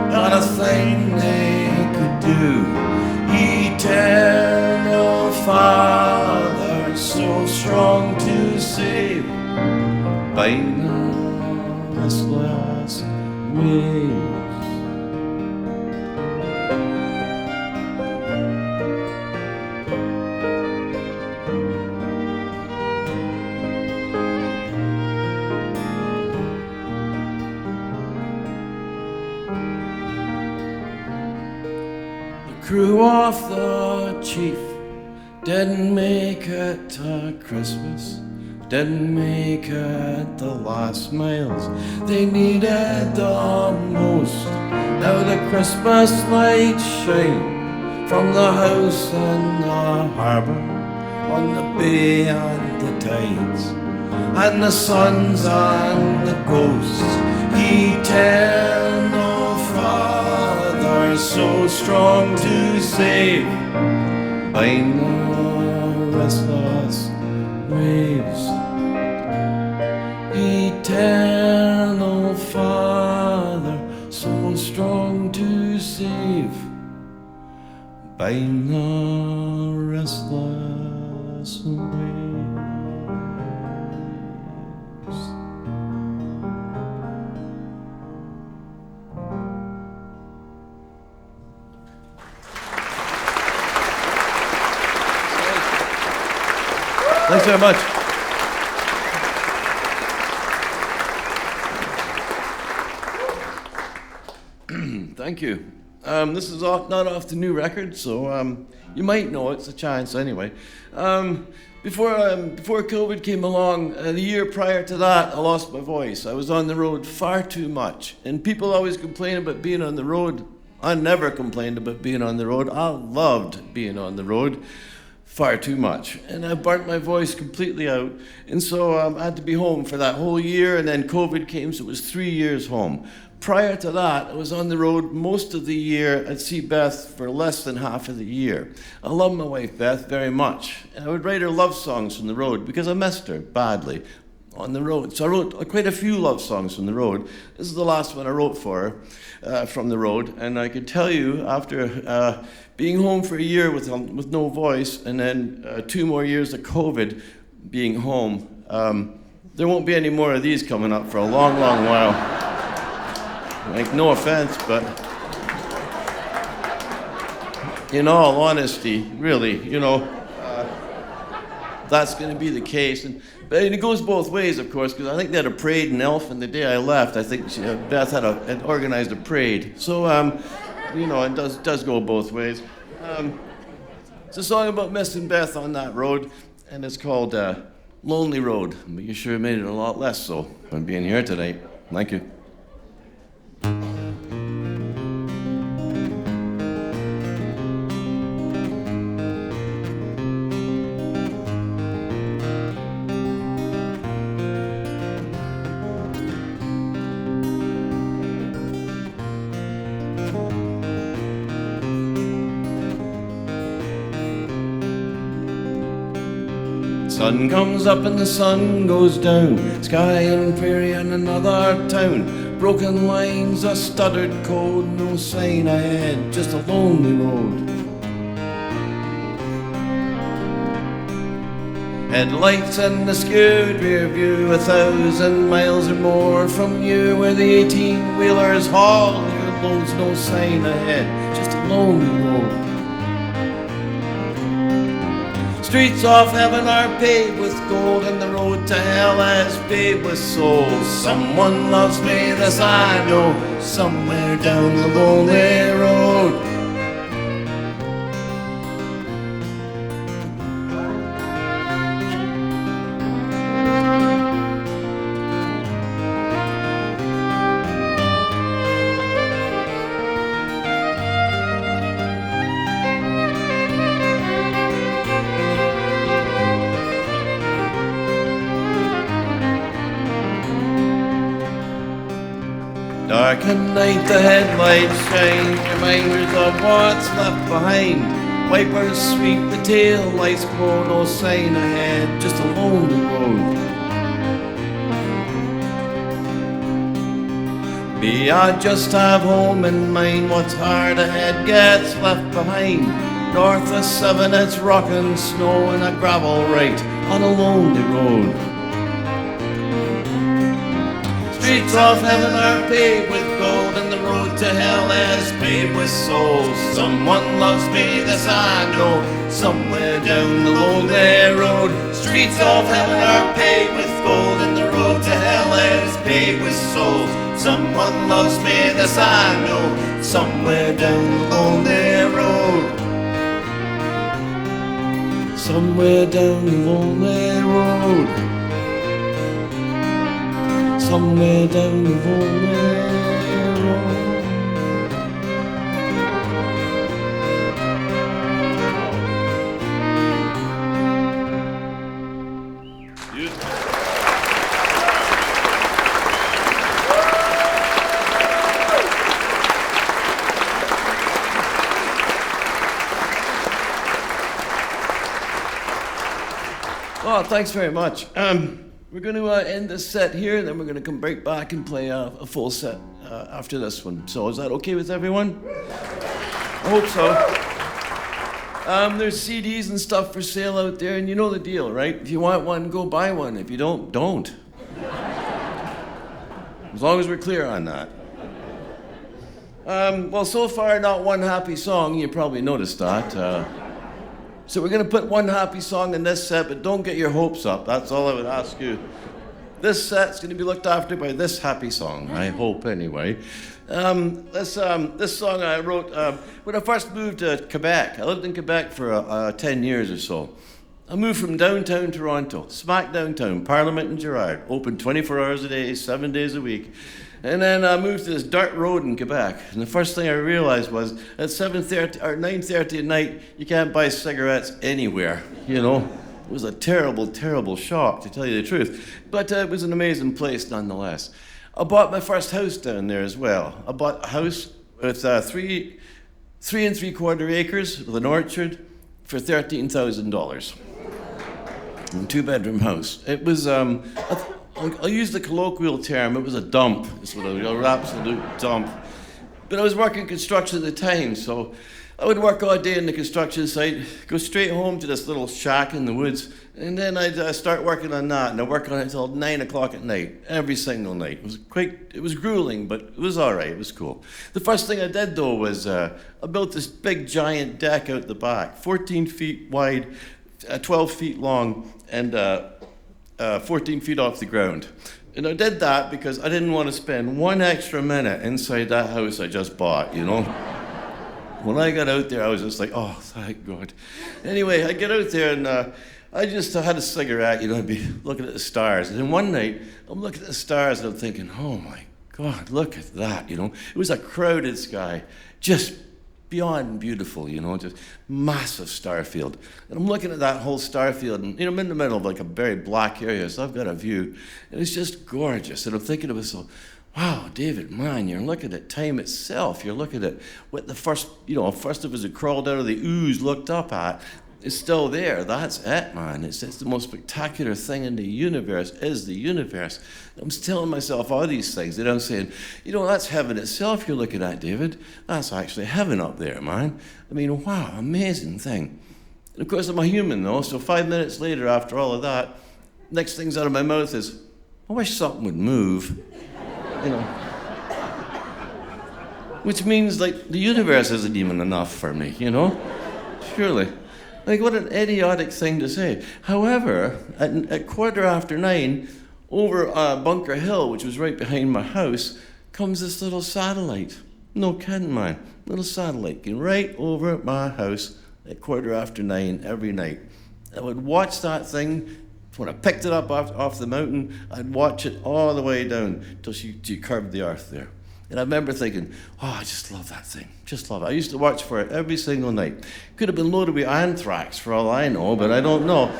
not a thing they could do. Eternal Father, so strong to save, bind the restless waves. Crew of the Chief didn't make it to Christmas. didn't make it the last miles they needed the most. Now the Christmas lights shine from the house in the harbour, on the bay and the tides, and the suns and the ghosts. Eternal Father, so strong to save, bind the restless waves. Eternal Father, so strong to save, bind the restless waves. Thanks very much. Thank you. This is not off the new record, so you might know it's a chance anyway. Before COVID came along, the year prior to that, I lost my voice. I was on the road far too much, and people always complain about being on the road. I never complained about being on the road. I loved being on the road far too much, and I burnt my voice completely out, and so I had to be home for that whole year, and then COVID came, so it was 3 years home. Prior to that, I was on the road most of the year. I'd see Beth for less than half of the year. I love my wife, Beth, very much. And I would write her love songs from the road because I missed her badly on the road. So I wrote quite a few love songs from the road. This is the last one I wrote for her from the road. And I can tell you, after being home for a year with no voice, and then 2 more years of COVID being home, there won't be any more of these coming up for a long, long while. Like, no offense, but in all honesty, really, that's going to be the case. But it goes both ways, of course, because I think they had a parade in Elfin the day I left. I think Beth had organized a parade. So, it does go both ways. It's a song about missing Beth on that road, and it's called Lonely Road. But you sure made it a lot less so by being here tonight. Thank you. Sun comes up and the sun goes down, sky and prairie and another town. Broken lines, a stuttered code, no sign ahead, just a lonely road. Headlights in the skewed rear view, 1,000 miles or more from you, where the 18-wheelers haul your loads, no sign ahead, just a lonely road. Streets of heaven are paved with gold, and the road to hell is paved with souls. Someone loves me, this I know, somewhere down the lonely road. Dark at night, the headlights shine, reminders of what's left behind. Wipers sweep the tail lights glow, no sign ahead, just a lonely road. Me, I just have home in mind, what's hard ahead gets left behind. North of 7, it's rockin' snow in a gravel right on a lonely road. Streets of heaven are paved with gold, and the road to hell is paved with souls. Someone loves me, this I know, somewhere down the lonely road. Streets of heaven are paved with gold, and the road to hell is paved with souls. Someone loves me, this I know, somewhere down the lonely road. Somewhere down the lonely road. somewhere down the Volney road. Oh, thanks very much. We're going to end this set here, and then we're going to come right back and play a full set after this one. So is that okay with everyone? I hope so. There's CDs and stuff for sale out there, and you know the deal, right? If you want one, go buy one. If you don't, don't. As long as we're clear on that. Well, so far, not one happy song. You probably noticed that. So we're going to put one happy song in this set, but don't get your hopes up. That's all I would ask you. This set's going to be looked after by this happy song, I hope, anyway. This song I wrote when I first moved to Quebec. I lived in Quebec for 10 years or so. I moved from downtown Toronto, smack downtown, Parliament and Gerrard, open 24 hours a day, 7 days a week. And then I moved to this dirt road in Quebec. And the first thing I realized was at 7:30 or 9:30 at night, you can't buy cigarettes anywhere, you know. It was a terrible, terrible shock, to tell you the truth. But it was an amazing place nonetheless. I bought my first house down there as well. I bought a house with 3 3¾ acres with an orchard for $13,000. A 2-bedroom house. It was, I'll use the colloquial term, it was a dump. It's what an absolute dump. But I was working construction at the time, so I would work all day in the construction site, go straight home to this little shack in the woods, and then I'd start working on that, and I'd work on it until 9 o'clock at night, every single night. It was grueling, but it was all right, it was cool. The first thing I did, though, was I built this big, giant deck out the back, 14 feet wide, 12 feet long, and 14 feet off the ground. And I did that because I didn't want to spend 1 extra minute inside that house I just bought, you know? When I got out there, I was just like, oh, thank God. Anyway, I get out there and I just had a cigarette, you know, I'd be looking at the stars. And then one night, I'm looking at the stars and I'm thinking, oh my God, look at that, you know? It was a crowded sky, just beyond beautiful, you know, just massive star field. And I'm looking at that whole star field, and you know, I'm in the middle of like a very black area, so I've got a view, and it's just gorgeous. And I'm thinking to myself, wow, David, man, you're looking at time itself. You're looking at what the first of us who crawled out of the ooze looked up at. It's still there. That's it, man. It's the most spectacular thing in the universe is the universe. I'm telling myself all these things, and I'm saying, you know, that's heaven itself you're looking at, David. That's actually heaven up there, man. I mean, wow, amazing thing. And of course, I'm a human, though, so 5 minutes later, after all of that, next thing's out of my mouth is, I wish something would move, you know. Which means, like, the universe isn't even enough for me, you know? Surely. Like, what an idiotic thing to say. However, at 9:15, over Bunker Hill, which was right behind my house, comes this little satellite. No kidding, man. Little satellite came right over my house at 9:15 every night. I would watch that thing. When I picked it up off the mountain, I'd watch it all the way down till she curved the earth there. And I remember thinking, oh, I just love that thing. Just love it. I used to watch for it every single night. Could have been loaded with anthrax for all I know, but I don't know.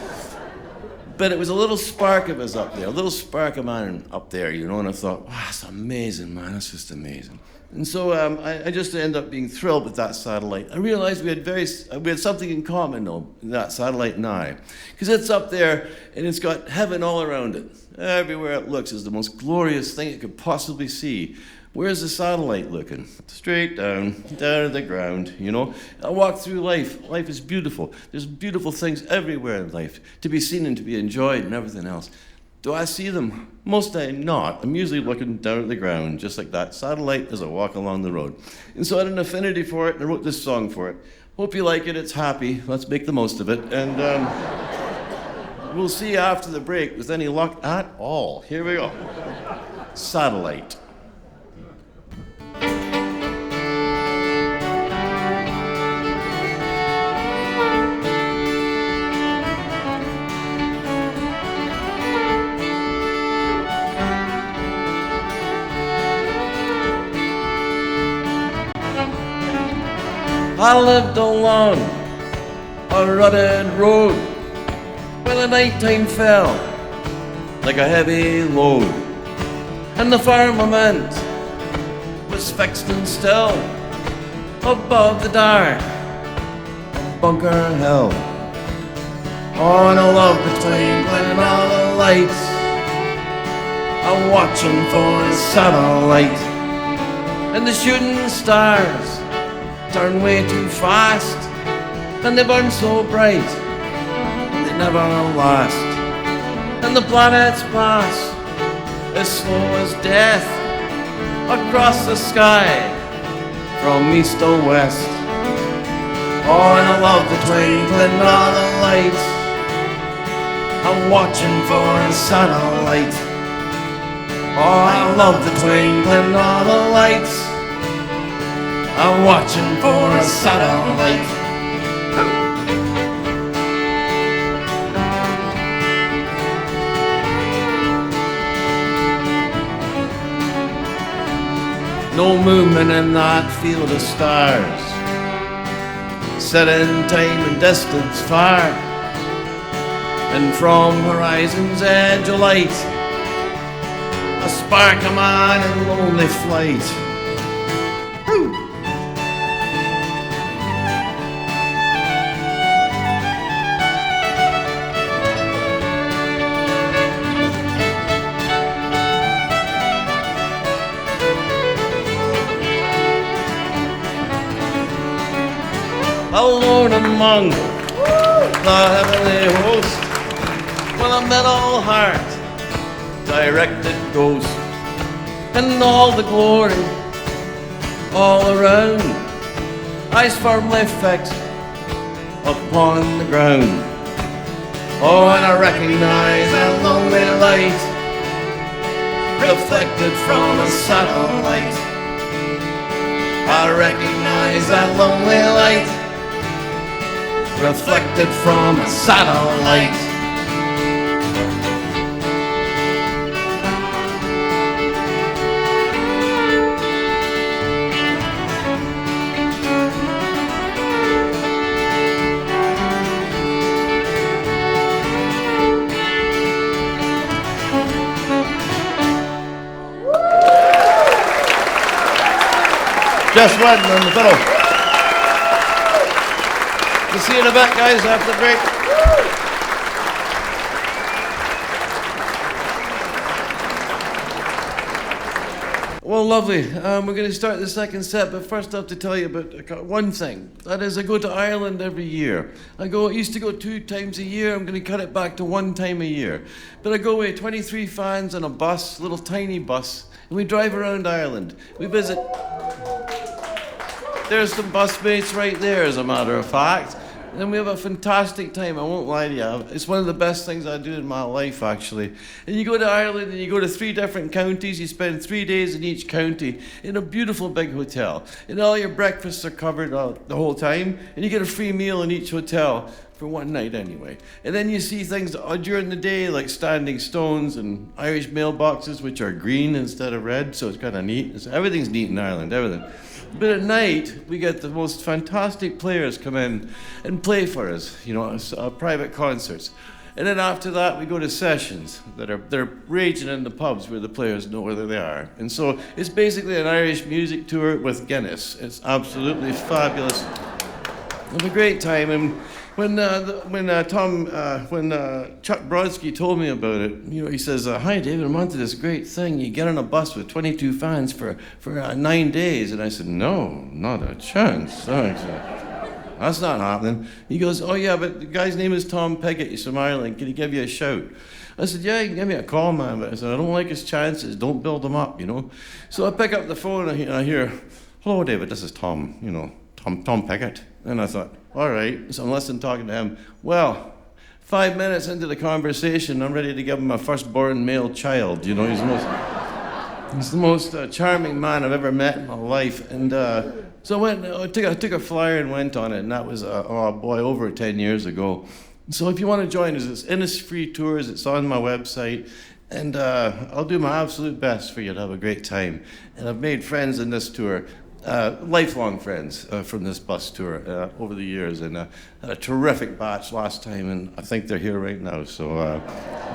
But it was a little spark of us up there, a little spark of mine up there, you know, and I thought, wow, that's amazing, man. That's just amazing. And so I just ended up being thrilled with that satellite. I realized we had something in common, though, that satellite and I. Because it's up there, and it's got heaven all around it. Everywhere it looks is the most glorious thing it could possibly see. Where's the satellite looking? Straight down to the ground, you know? I walk through life. Life is beautiful. There's beautiful things everywhere in life to be seen and to be enjoyed and everything else. Do I see them? Most of the time, not. I'm usually looking down at the ground, just like that satellite as I walk along the road. And so I had an affinity for it, and I wrote this song for it. Hope you like it. It's happy. Let's make the most of it. And we'll see you after the break with any luck at all. Here we go. Satellite. I lived along a rutted road where the nighttime fell like a heavy load, and the firmament was fixed and still above the dark Bunker Hill. On a love between when all the lights are watching for a satellite, and the shooting stars turn way too fast, and they burn so bright they never last, and the planets pass as slow as death across the sky from east to west. Oh, and I love the twinkling of the lights, I'm watching for a satellite. Oh, I love the twinkling of the lights, I'm watching for a satellite. No movement in that field of stars, set in time and distance far, and from horizon's edge of light, a spark of man in lonely flight. Woo! Alone among the heavenly host, with a metal heart directed ghost, and all the glory all around, eyes firmly fixed upon the ground. Oh, and I recognize that lonely light reflected from a satellite. I recognize that lonely light reflected from a satellite. Just one on the fiddle. We'll see you in a bit, guys, after the break. Well, lovely. We're going to start the second set, but first I have to tell you about one thing. That is, I go to Ireland every year. I used to go 2 times a year. I'm going to cut it back to 1 time a year. But I go with 23 fans on a bus, little tiny bus, and we drive around Ireland. We visit. There's some bus mates right there, as a matter of fact. And we have a fantastic time, I won't lie to you. It's one of the best things I do in my life, actually. And you go to Ireland and you go to 3 different counties, you spend 3 days in each county in a beautiful big hotel. And all your breakfasts are covered the whole time, and you get a free meal in each hotel for 1 night anyway. And then you see things during the day like standing stones and Irish mailboxes, which are green instead of red, so it's kind of neat. Everything's neat in Ireland, everything. But at night, we get the most fantastic players come in and play for us, private concerts. And then after that, we go to sessions they're raging in the pubs where the players know where they are. And so it's basically an Irish music tour with Guinness. It's absolutely fabulous. Have a great time. And when Chuck Brodsky told me about it, he says, "Hi, David, I'm onto this great thing. You get on a bus with 22 fans for 9 days." And I said, "No, not a chance. That's not happening." He goes, "Oh yeah, but the guy's name is Tom Piggott. He's from Ireland. Can he give you a shout?" I said, "Yeah, you can give me a call, man." But I said, "I don't like his chances. Don't build him up, So I pick up the phone and I hear, "Hello, David. This is Tom. Tom Piggott." And I thought, all right. So I'm listening, talking to him. Well, 5 minutes into the conversation, I'm ready to give him my firstborn male child. He's the most charming man I've ever met in my life. And so I took a flyer and went on it, and that was, over 10 years ago. So if you want to join us, it's Innisfree Tours. It's on my website. And I'll do my absolute best for you to have a great time. And I've made friends in this tour lifelong friends from this bus tour over the years, and had a terrific batch last time, and I think they're here right now, so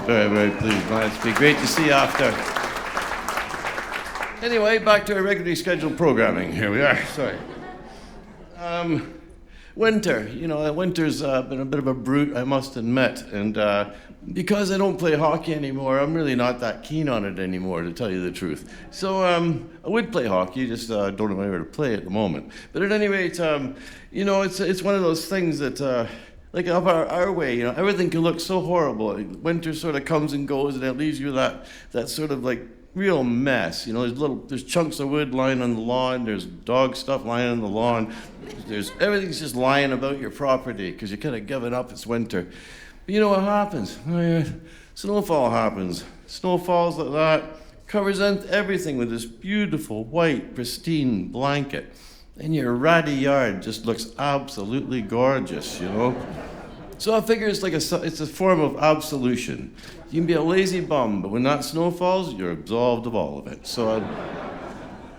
very, very pleased. Man, it's been great to see you after. Anyway, back to our regularly scheduled programming. Here we are, sorry. Winter, winter's been a bit of a brute, I must admit, and because I don't play hockey anymore, I'm really not that keen on it anymore, to tell you the truth. So I would play hockey, just don't know anywhere to play at the moment. But at any rate, it's one of those things that, like of our way, everything can look so horrible. Winter sort of comes and goes, and it leaves you that sort of like real mess. There's chunks of wood lying on the lawn, there's dog stuff lying on the lawn, everything's just lying about your property because you're kind of giving up, it's winter. But you know what happens? Snowfall happens. Snow falls like that, covers everything with this beautiful, white, pristine blanket. And your ratty yard just looks absolutely gorgeous, So I figure it's a form of absolution. You can be a lazy bum, but when that snow falls, you're absolved of all of it. So I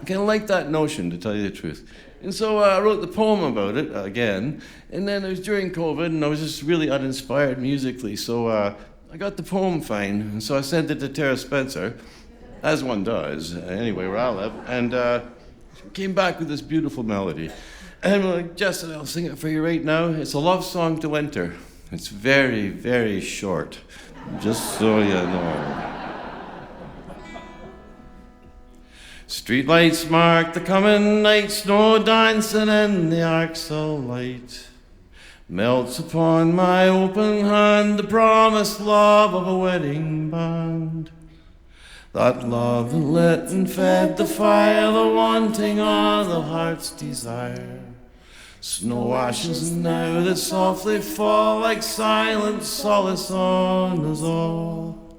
kind of like that notion, to tell you the truth. And so I wrote the poem about it again, and then it was during COVID, and I was just really uninspired musically, so I got the poem fine, and so I sent it to Terra Spencer, as one does, anyway, where I live, and came back with this beautiful melody. And I'm like, Justin, I'll sing it for you right now. It's a love song to winter. It's very, very short, just so you know. Streetlights mark the coming night, snow dancing in the arcs of light. Melts upon my open hand the promised love of a wedding band. That love that lit and fed the fire, the wanting of the heart's desire. Snow ashes now that softly fall like silent solace on us all.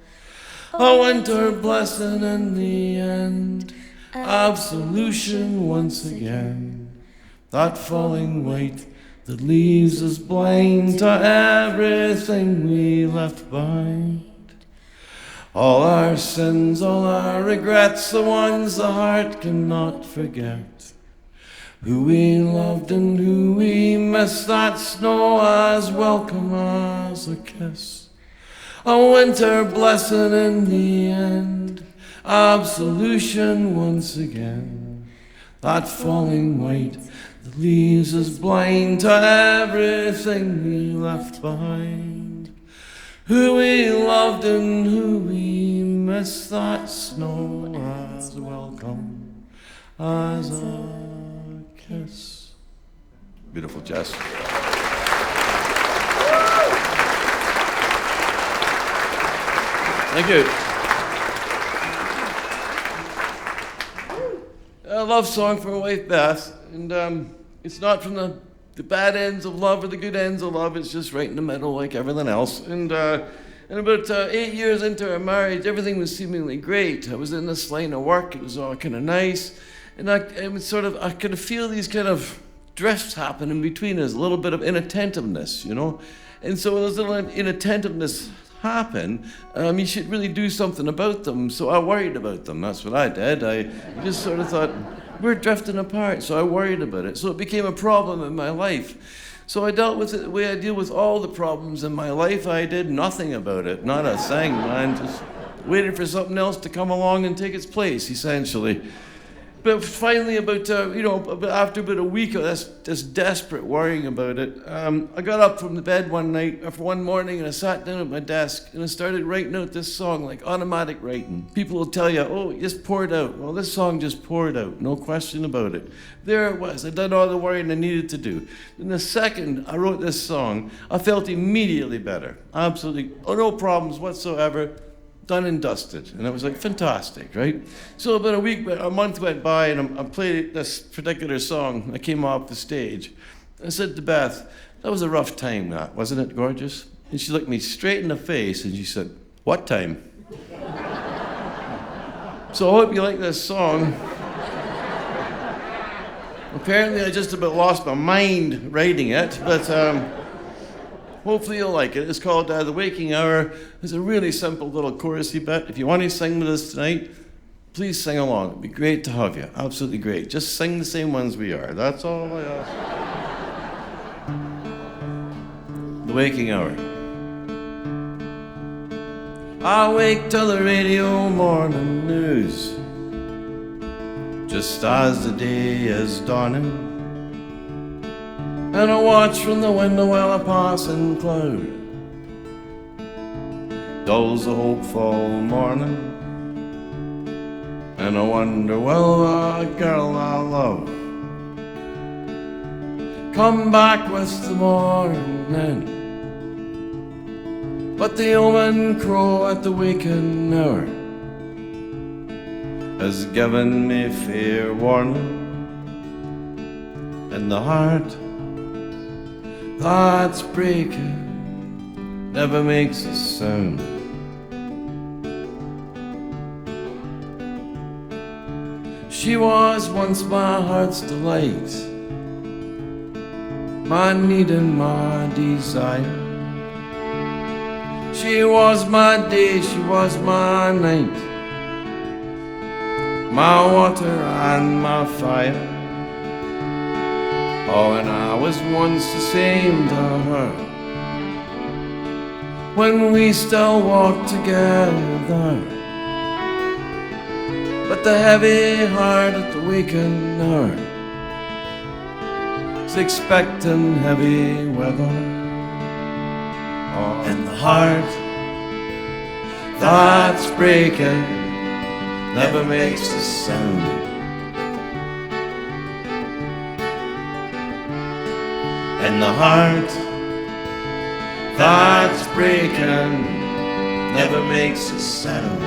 A winter blessing in the end, absolution once again. That falling weight that leaves us blind to everything we left behind. All our sins, all our regrets, the ones the heart cannot forget. Who we loved and who we missed, that snow as welcome as a kiss. A winter blessing in the end, absolution once again. That falling weight that leaves us blind to everything we left behind. Who we loved and who we missed, that snow as welcome as a kiss. Beautiful, Jess. Thank you. A love song for my wife Beth, and it's not from the bad ends of love or the good ends of love. It's just right in the middle, like everything else. And about 8 years into our marriage, everything was seemingly great. I was in this line of work; it was all kind of nice, and I could feel these kind of drifts happening between us, a little bit of inattentiveness, And so when those little inattentiveness happen, you should really do something about them. So I worried about them. That's what I did. I just sort of thought, we're drifting apart, so I worried about it. So it became a problem in my life. So I dealt with it the way I deal with all the problems in my life. I did nothing about it, not a thing, man. Just waited for something else to come along and take its place, essentially. But finally, after about a week of this desperate worrying about it, I got up from the bed one morning, and I sat down at my desk, and I started writing out this song, like automatic writing. People will tell you, oh, it just poured out. Well, this song just poured out, no question about it. There it was. I'd done all the worrying I needed to do. And the second I wrote this song, I felt immediately better. Absolutely, no problems whatsoever. Done and dusted. And I was like, fantastic, right? So about a month went by, and I played this particular song. I came off the stage. I said to Beth, that was a rough time, that, wasn't it, gorgeous? And she looked me straight in the face, and she said, what time? So I hope you like this song. Apparently I just about lost my mind writing it, but hopefully you'll like it. It's called The Waking Hour. It's a really simple little chorusy bit. If you want to sing with us tonight, please sing along. It'd be great to have you. Absolutely great. Just sing the same ones we are. That's all I ask. The waking hour. I wake to the radio morning news, just as the day is dawning, and I watch from the window while a passing cloud dulls the hopeful morning, and I wonder, will the girl I love come back with the morning? But the omen crow at the waking hour has given me fair warning, and the heart that's breaking never makes a sound. She was once my heart's delight, my need and my desire. She was my day, she was my night, my water and my fire. Oh, and I was once the same to her, when we still walked together. But the heavy heart at the waking hour is expecting heavy weather. And the heart that's breaking never makes a sound. And the heart that's breaking never makes a sound.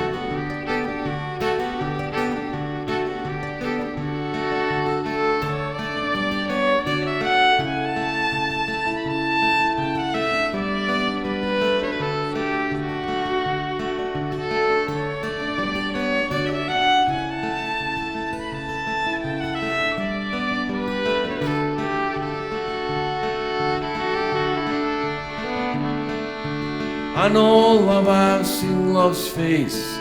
I know love, I've seen love's face,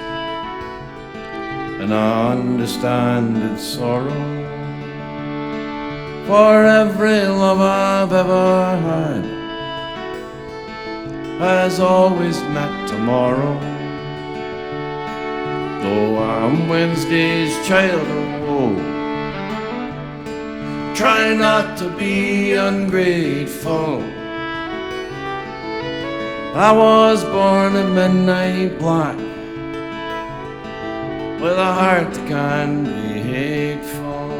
and I understand its sorrow. For every love I've ever had has always met tomorrow. Though I'm Wednesday's child of woe, try not to be ungrateful. I was born at midnight black, with a heart that can be hateful.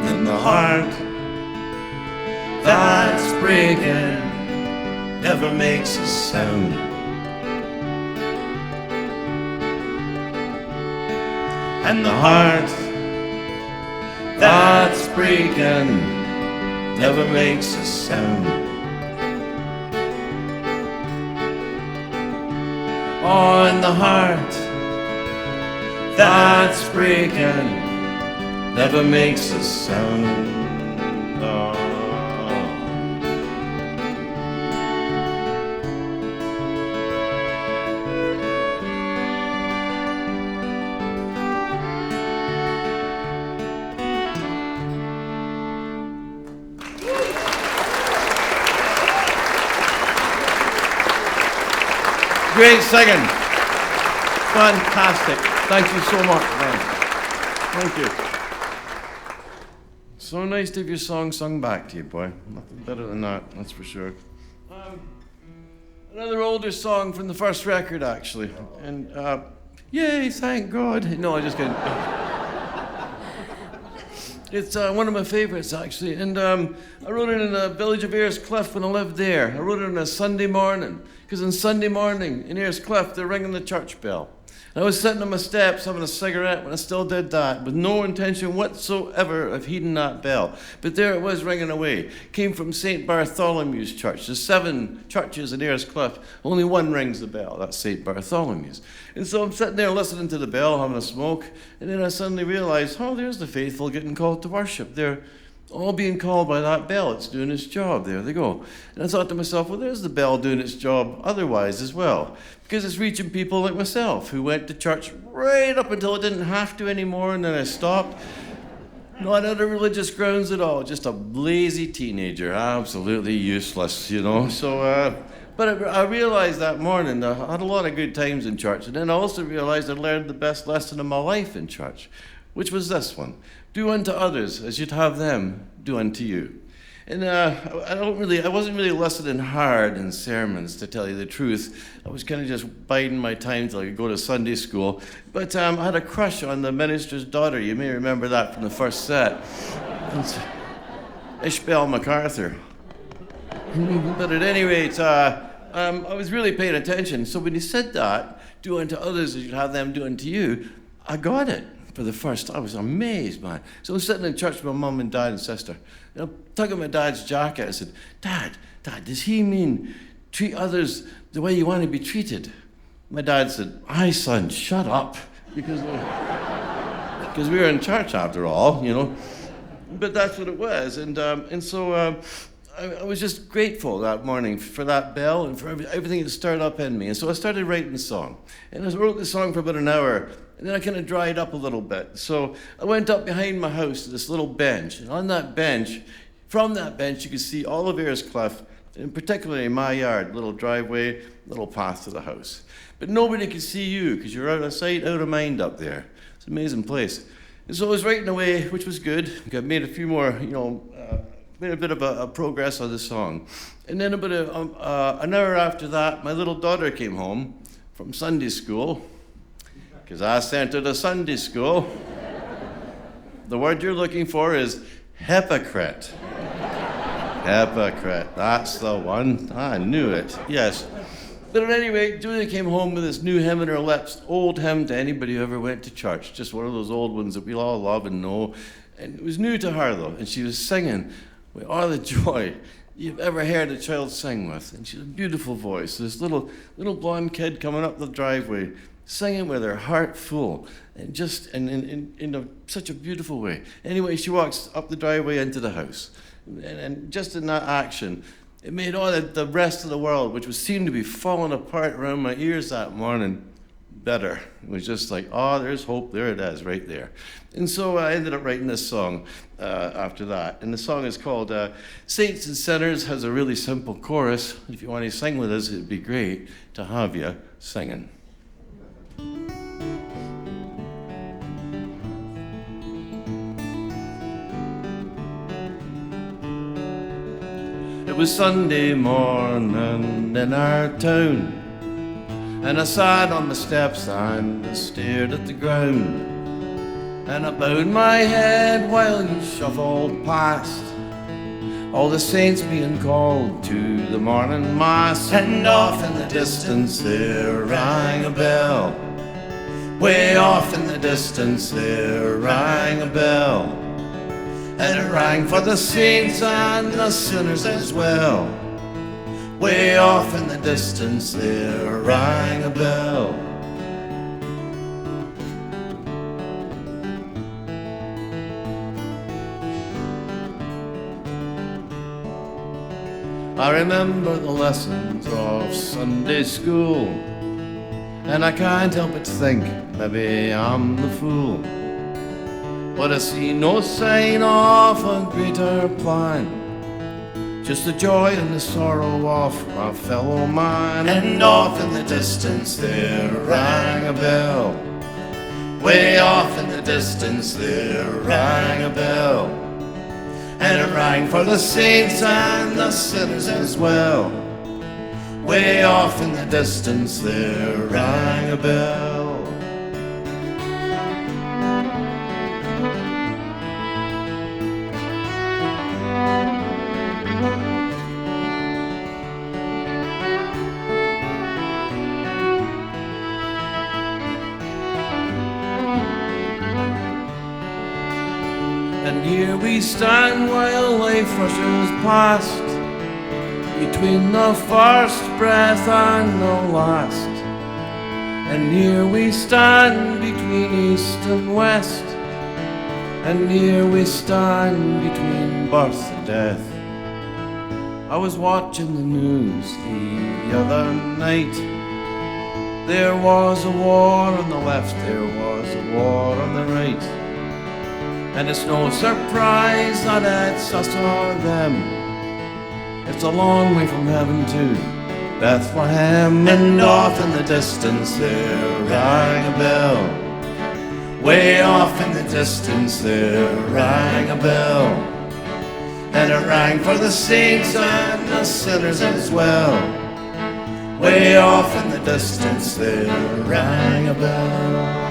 And the heart that's breaking never makes a sound. And the heart that's breaking never makes a sound. Oh, and the heart that's breaking never makes a sound. Oh. Great singing. Fantastic. Thank you so much, man. Thank you. So nice to have your song sung back to you, boy. Nothing better than that, that's for sure. Another older song from the first record, actually. And, yay, thank God. No, I'm just kidding. It's one of my favorites, actually. And I wrote it in the village of Ayrescliff when I lived there. I wrote it on a Sunday morning. Because on Sunday morning in Ayrescliff, they're ringing the church bell. And I was sitting on my steps having a cigarette when I still did that, with no intention whatsoever of heeding that bell. But there it was ringing away. Came from St. Bartholomew's Church. There's 7 churches in Ayrescliff. Only one rings the bell. That's St. Bartholomew's. And so I'm sitting there listening to the bell, having a smoke, and then I suddenly realised, oh, there's the faithful getting called to worship. They're all being called by that bell. It's doing its job. There they go. And I thought to myself, well, there's the bell doing its job otherwise as well, because it's reaching people like myself who went to church right up until it didn't have to anymore, and then I stopped. Not under religious grounds at all, just a lazy teenager, absolutely useless, you know. So, but I realized that morning that I had a lot of good times in church, and then I also realized I learned the best lesson of my life in church, which was this one: do unto others as you'd have them do unto you. And I wasn't really listening hard in sermons, to tell you the truth. I was kind of just biding my time till I could go to Sunday school. But I had a crush on the minister's daughter. You may remember that from the first set. It's Ishbel MacArthur. But at any rate, I was really paying attention. So when he said that, do unto others as you'd have them do unto you, I got it. For the first time, I was amazed, man. So I'm sitting in church with my mum and dad and sister. And I'm tugging my dad's jacket. I said, Dad, does he mean treat others the way you want to be treated? My dad said, aye, son, shut up. Because we were in church after all, you know. But that's what it was. And so I was just grateful that morning for that bell and for everything that stirred up in me. And so I started writing a song. And I wrote the song for about an hour. And then I kind of dried up a little bit. So I went up behind my house to this little bench. And on that bench, from that bench, you could see all of Ayrescliff, and particularly my yard, little driveway, little path to the house. But nobody could see you because you're out of sight, out of mind up there. It's an amazing place. And so I was writing away, which was good. I made a few more, made a bit of a progress on the song. And then about an hour after that, my little daughter came home from Sunday school, because I sent her to Sunday school. The word you're looking for is hypocrite. Hypocrite, that's the one. I knew it, yes. But at any rate, Julia came home with this new hymn in her lips, old hymn to anybody who ever went to church, just one of those old ones that we all love and know. And it was new to her, though, and she was singing with all the joy you've ever heard a child sing with. And she had a beautiful voice. This little blonde kid coming up the driveway, singing with her heart full, and just in such a beautiful way. Anyway, she walks up the driveway into the house. And just in that action, it made all the rest of the world, which seemed to be falling apart around my ears that morning, better. It was just like, oh, there's hope, there it is, right there. And so I ended up writing this song after that. And the song is called Saints and Sinners, has a really simple chorus. If you want to sing with us, it'd be great to have you singing. It was Sunday morning in our town, and I sat on the steps and I stared at the ground, and I bowed my head while you shuffled past, all the saints being called to the morning mass. And off in the distance there rang a bell, way off in the distance there rang a bell. And it rang for the saints and the sinners as well. Way off in the distance there rang a bell. I remember the lessons of Sunday school, and I can't help but think maybe I'm the fool. But I see no sign of a greater plan, just the joy and the sorrow of my fellow man. And off in the distance there rang a bell, way off in the distance there rang a bell. And it rang for the saints and the sinners as well. Way off in the distance there rang a bell. And here we stand while life rushes past, between the first breath and the last. And here we stand between east and west, and here we stand between birth and death. I was watching the news the other night. There was a war on the left, there was a war on the right. And it's no surprise that it's us or them. It's a long way from heaven to Bethlehem, and off in the distance there rang a bell. Way off in the distance there rang a bell. And it rang for the saints and the sinners as well. Way off in the distance there rang a bell.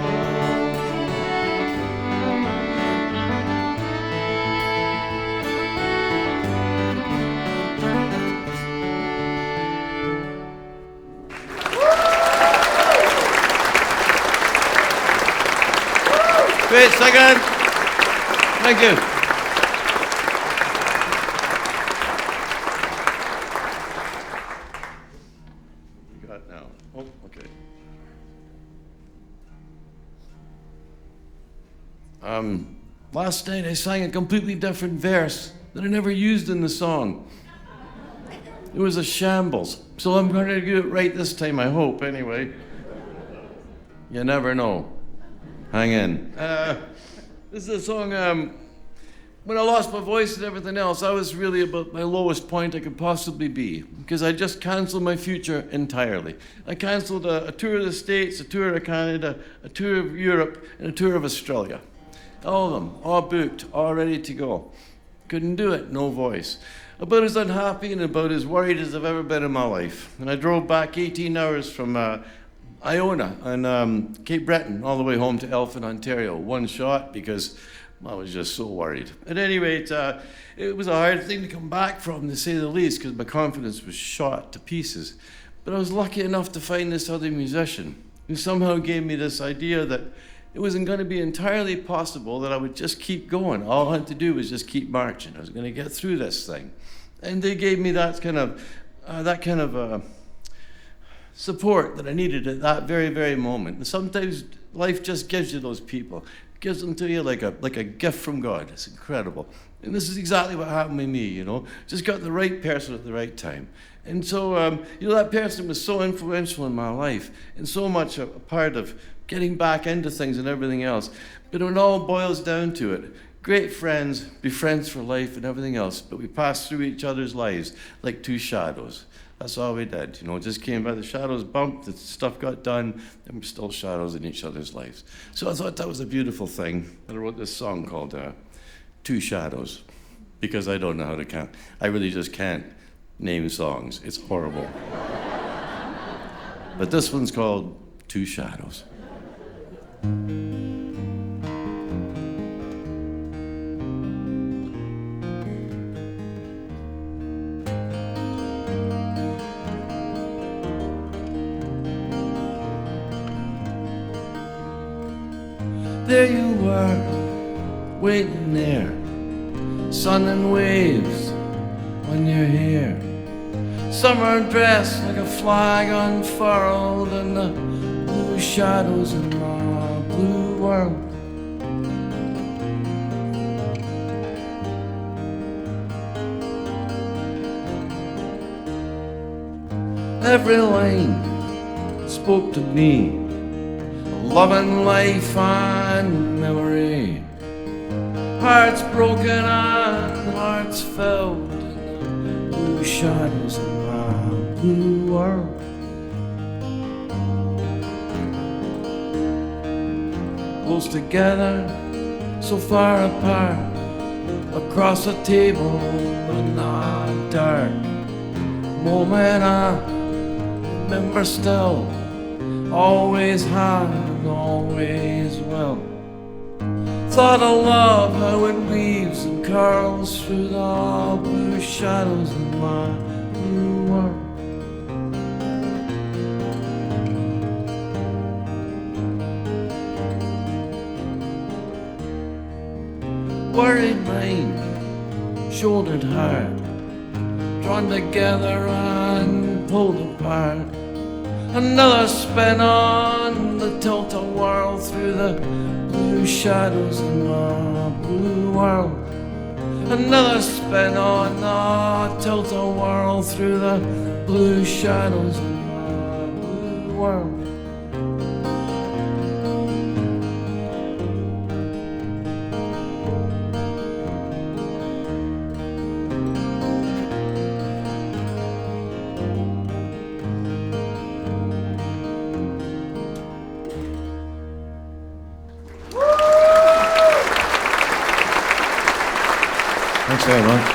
Great second. Thank you. Got now. Oh, okay. Last night I sang a completely different verse that I never used in the song. It was a shambles. So I'm going to do it right this time, I hope, anyway. You never know. Hang in. This is a song, when I lost my voice and everything else, I was really about my lowest point I could possibly be, because I just canceled my future entirely. I canceled a tour of the States, a tour of Canada, a tour of Europe, and a tour of Australia. All of them, all booked, all ready to go. Couldn't do it, no voice. About as unhappy and about as worried as I've ever been in my life. And I drove back 18 hours from Iona and Cape Breton all the way home to Elphin, Ontario. One shot because I was just so worried. At any rate, it was a hard thing to come back from, to say the least, because my confidence was shot to pieces. But I was lucky enough to find this other musician who somehow gave me this idea that it wasn't going to be entirely possible, that I would just keep going. All I had to do was just keep marching. I was going to get through this thing. And they gave me that kind of support that I needed at that very, very moment. And sometimes life just gives you those people. It gives them to you like a gift from God. It's incredible. And this is exactly what happened with me, you know. Just got the right person at the right time. And so, that person was so influential in my life and so much a part of getting back into things and everything else. But when it all boils down to it, great friends, be friends for life and everything else, but we passed through each other's lives like two shadows. That's all we did, just came by the shadows, bumped, the stuff got done, and we're still shadows in each other's lives. So I thought that was a beautiful thing, and I wrote this song called Two Shadows, because I don't know how to count. I really just can't name songs. It's horrible. But this one's called Two Shadows. There you were, waiting there, sun and waves when you're here. Summer dressed like a flag unfurled in the blue shadows in my blue world. Every line spoke to me, love and life and memory. Hearts broken and hearts filled in the blue shadows in my blue world. Close together, so far apart, across a table in the dark. Moment I remember still, always had and always will. Thought of love, how it weaves and curls through the blue shadows in my blue world. Worried mind, shouldered hard, drawn together and pulled apart. Another spin on the tilt-a-whirl through the blue shadows in my blue world. Another spin on the tilt-a-whirl through the blue shadows of my blue world. Thanks very much.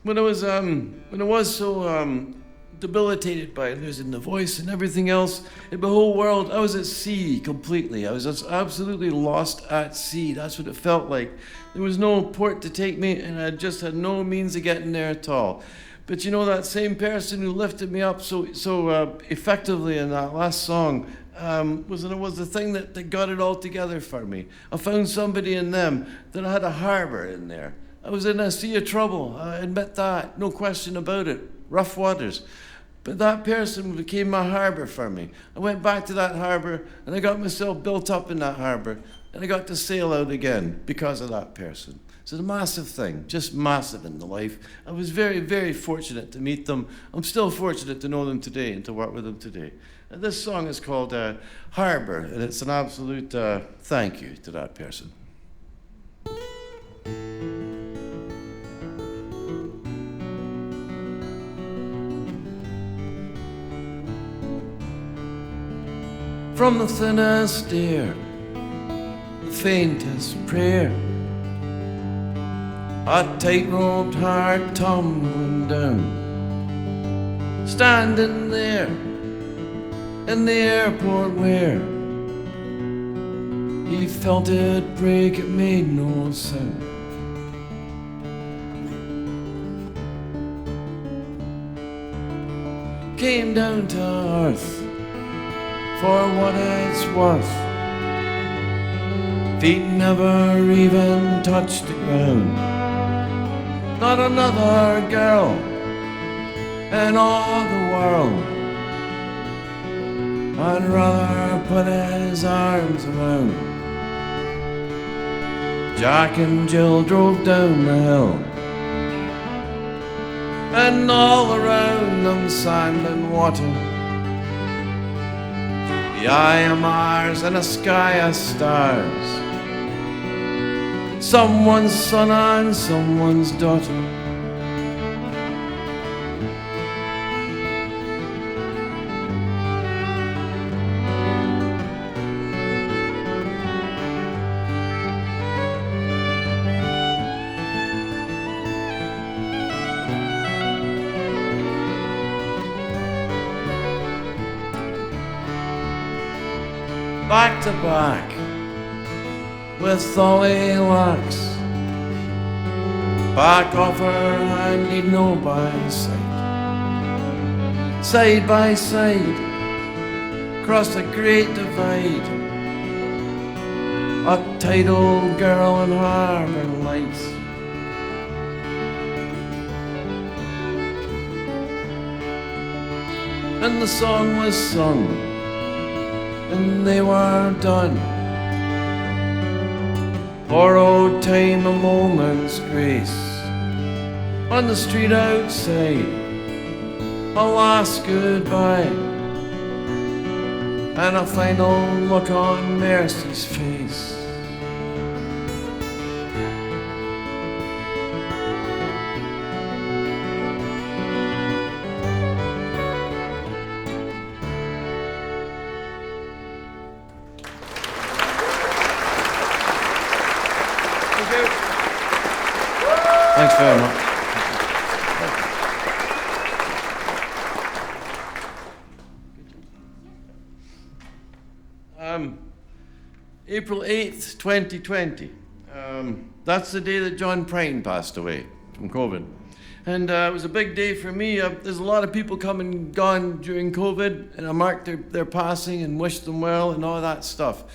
When I was so debilitated by losing the voice and everything else in the whole world, I was at sea completely. I was just absolutely lost at sea. That's what it felt like. There was no port to take me, and I just had no means of getting there at all. But you know, that same person who lifted me up so effectively in that last song was the thing that got it all together for me. I found somebody in them that had a harbor in there. I was in a sea of trouble, I admit that, no question about it, rough waters. But that person became my harbor for me. I went back to that harbor and I got myself built up in that harbor and I got to sail out again because of that person. So it's a massive thing, just massive in the life. I was very, very fortunate to meet them. I'm still fortunate to know them today and to work with them today. And this song is called Harbor, and it's an absolute thank you to that person. From the thinnest air, the faintest prayer, a tight-roped heart tumbling down, standing there in the airport where he felt it break, it made no sound. Came down to earth for what it's worth. Feet never even touched the ground. Not another girl in all the world I'd rather put his arms around. Jack and Jill drove down the hill, and all around them sand and water, the eye of Mars and a sky of stars, someone's son and someone's daughter. Back to back with Ollie Lux, back off her and need no by side across the great divide, a tight old girl in harbour lights. And the song was sung, and they were done. For old time, a moment's grace on the street outside, a last goodbye, and a final look on Mercy's face. Thanks very much. April 8th, 2020. That's the day that John Prine passed away from COVID. And it was a big day for me. There's a lot of people come and gone during COVID, and I marked their passing and wished them well and all that stuff.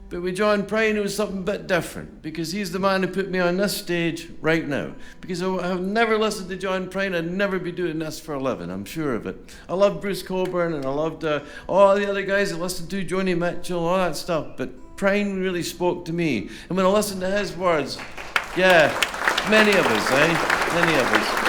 But with John Prine, it was something a bit different, because he's the man who put me on this stage right now. Because I have never listened to John Prine, I'd never be doing this for a living, I'm sure of it. I loved Bruce Cockburn, and I loved all the other guys I listened to, Joni Mitchell, all that stuff. But Prine really spoke to me. And when I listened to his words, yeah, many of us, Many of us.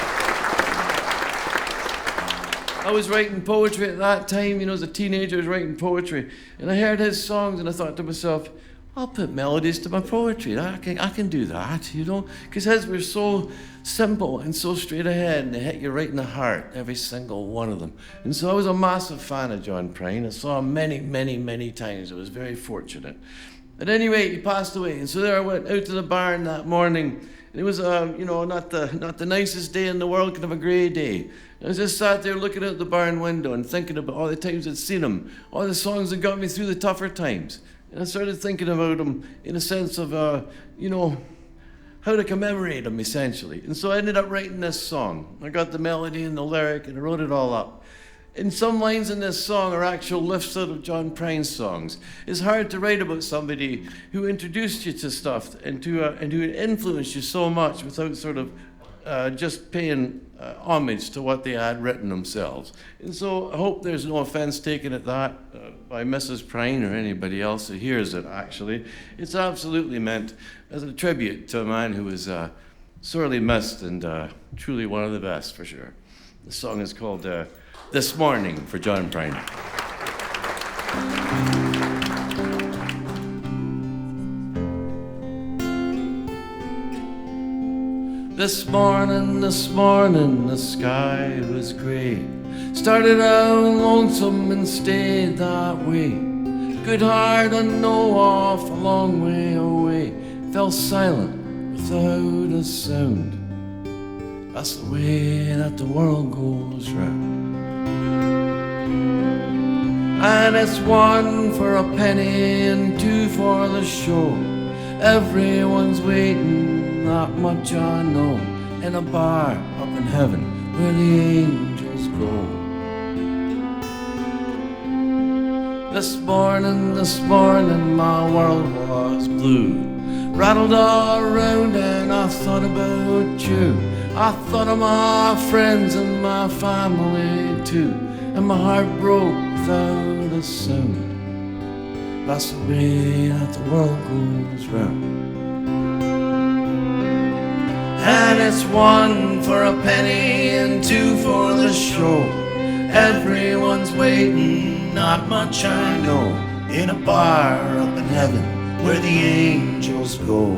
I was writing poetry at that time, as a teenager, I was writing poetry. And I heard his songs and I thought to myself, I'll put melodies to my poetry. I can do that, Because his were so simple and so straight ahead, and they hit you right in the heart, every single one of them. And so I was a massive fan of John Prine. I saw him many, many, many times. I was very fortunate. At any rate, he passed away. And so there I went out to the barn that morning. And it was, not the nicest day in the world, kind of a grey day. I just sat there looking out the barn window and thinking about all the times I'd seen him, all the songs that got me through the tougher times. And I started thinking about him in a sense of, how to commemorate him, essentially. And so I ended up writing this song. I got the melody and the lyric, and I wrote it all up. And some lines in this song are actual lifts out of John Prine's songs. It's hard to write about somebody who introduced you to stuff and who influenced you so much without sort of just paying homage to what they had written themselves. And so I hope there's no offense taken at that by Mrs. Prine or anybody else who hears it, actually. It's absolutely meant as a tribute to a man who was sorely missed and truly one of the best, for sure. The song is called This Morning for John Prine. This morning, the sky was grey. Started out lonesome and stayed that way. Good heart and no off a long way away. Fell silent without a sound. That's the way that the world goes round. And it's 1 for a penny and 2 for the show. Everyone's waiting, that much I know. In a bar up in heaven where the angels go. This morning my world was blue. Rattled all around and I thought about you. I thought of my friends and my family too. And my heart broke without a sound. That's the way that the world goes round. And it's 1 for a penny and 2 for the show. Everyone's waiting, not much I know. In a bar up in heaven where the angels go.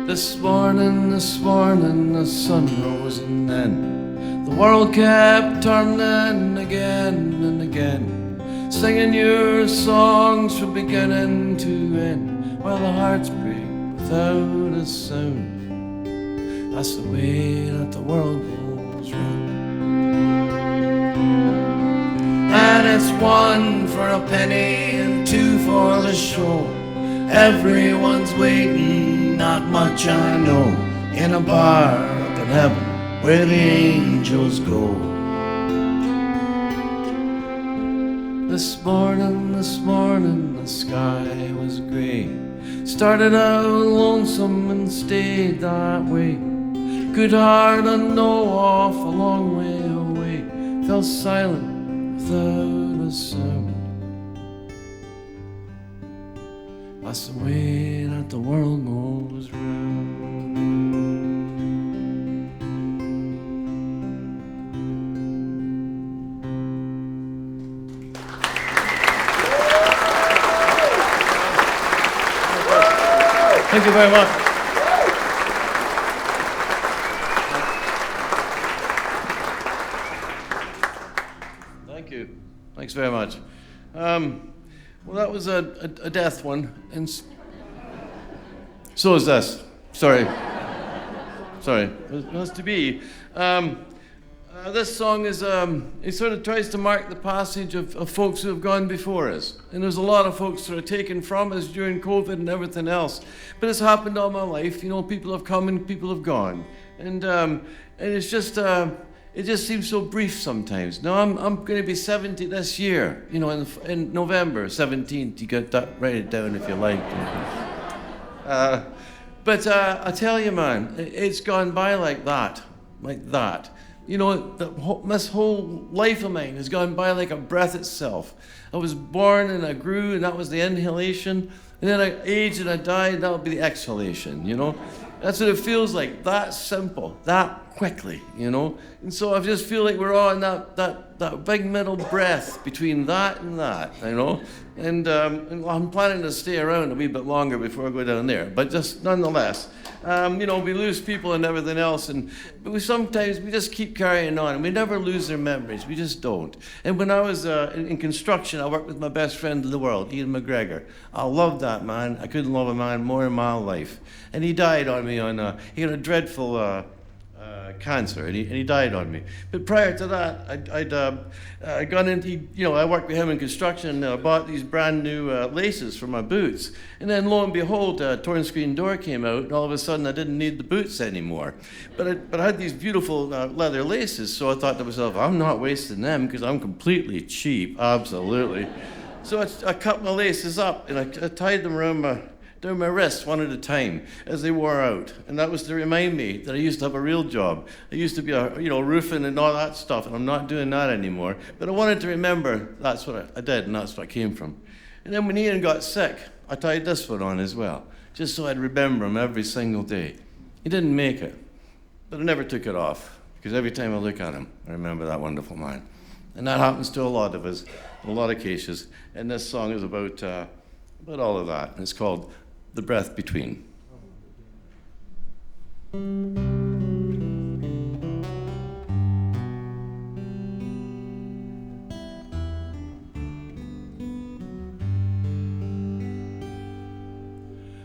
This morning the sun rose and then the world kept turning again and again, singing your songs from beginning to end, while the hearts break without a sound. That's the way that the world goes round. And it's 1 for a penny and 2 for the show. Everyone's waiting, not much I know. In a bar up in heaven where the angels go. This morning the sky was grey. Started out lonesome and stayed that way. Good heart and no off a long way away. Fell silent without a sound. That's the way that the world goes round. Thank you very much. Thanks very much. Well, that was a death one, and so is this. Sorry. It has to be. This song is, it sort of tries to mark the passage of folks who have gone before us. And there's a lot of folks that are taken from us during COVID and everything else. But it's happened all my life. You know, people have come and people have gone. And it's just, it just seems so brief sometimes. Now, I'm going to be 70 this year, you know, in November 17th. You got that, write it down if you like. But I tell you, man, it's gone by like that. You know, this whole life of mine has gone by like a breath itself. I was born and I grew, and that was the inhalation. And then I aged and I died, and that'll be the exhalation, you know? That's what it feels like, that simple, that quickly, you know? And so I just feel like we're all in that big middle breath between that and that, you know? And I'm planning to stay around a wee bit longer before I go down there, but just nonetheless, you know, we lose people and everything else, but we just keep carrying on, and we never lose their memories, we just don't. And when I was in construction, I worked with my best friend in the world, Ian McGregor. I loved that man. I couldn't love a man more in my life. And he died on me he had a dreadful cancer, and he died on me. But prior to that, I'd gone into, you know, I worked with him in construction, and I bought these brand new laces for my boots. And then lo and behold, Torn Screen Door came out, and all of a sudden I didn't need the boots anymore. But I had these beautiful leather laces, so I thought to myself, I'm not wasting them because I'm completely cheap, absolutely. So I cut my laces up, and I tied them around down my wrists one at a time as they wore out. And that was to remind me that I used to have a real job. I used to be roofing and all that stuff, and I'm not doing that anymore. But I wanted to remember that's what I did, and that's what I came from. And then when Ian got sick, I tied this one on as well, just so I'd remember him every single day. He didn't make it, but I never took it off, because every time I look at him, I remember that wonderful man. And that happens to a lot of us, in a lot of cases. And this song is about all of that, and it's called The Breath Between.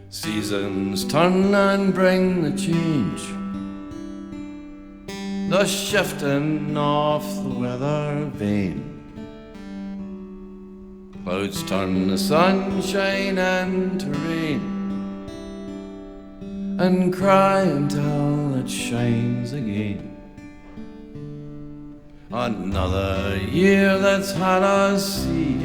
Seasons turn and bring the change, the shifting of the weather vane. Clouds turn the sunshine into rain, and cry until it shines again. Another year that's had us see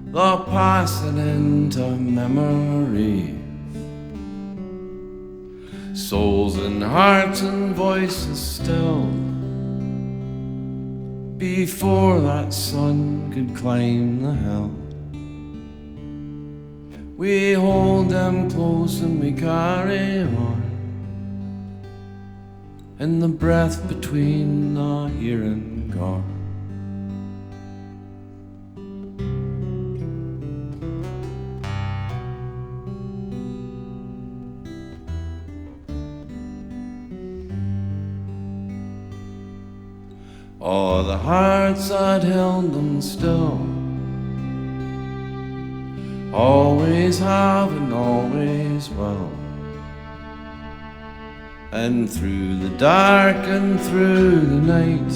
the passing into memory. Souls and hearts and voices still, before that sun could climb the hill. We hold them close and we carry on, in the breath between the here and gone. Oh, the hearts that held them still, always have and always will. And through the dark and through the night,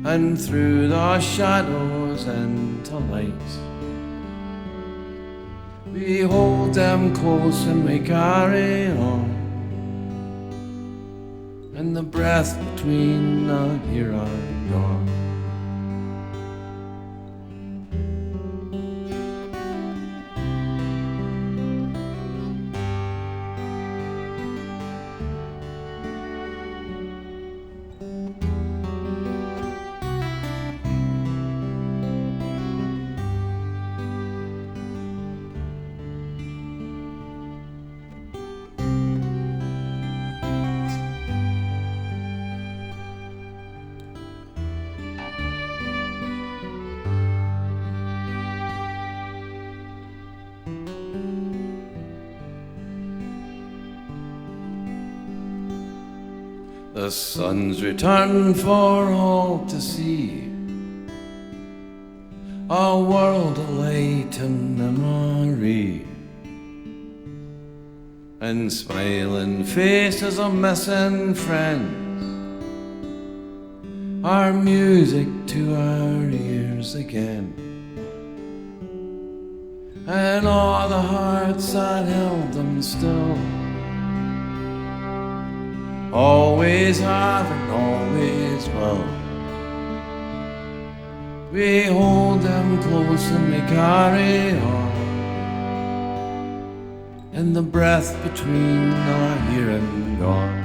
and through the shadows into light, we hold them close and we carry on, and the breath between the here and gone. The sun's return for all to see, a world alight in memory, and smiling faces of missing friends, our music to our ears again, and all the hearts that held them still, always have and always will. We hold them close and we carry on, in the breath between our here and gone.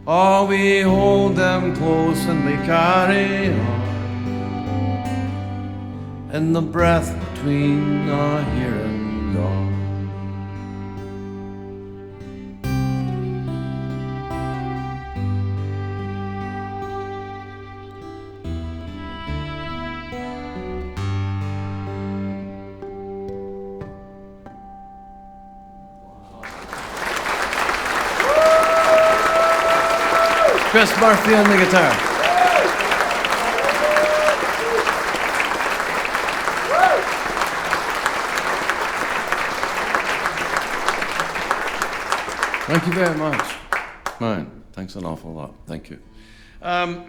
Oh, we hold them close and we carry on, in the breath between our here and gone. Chris Murphy on the guitar. Thank you very much. Man, thanks an awful lot. Thank you. An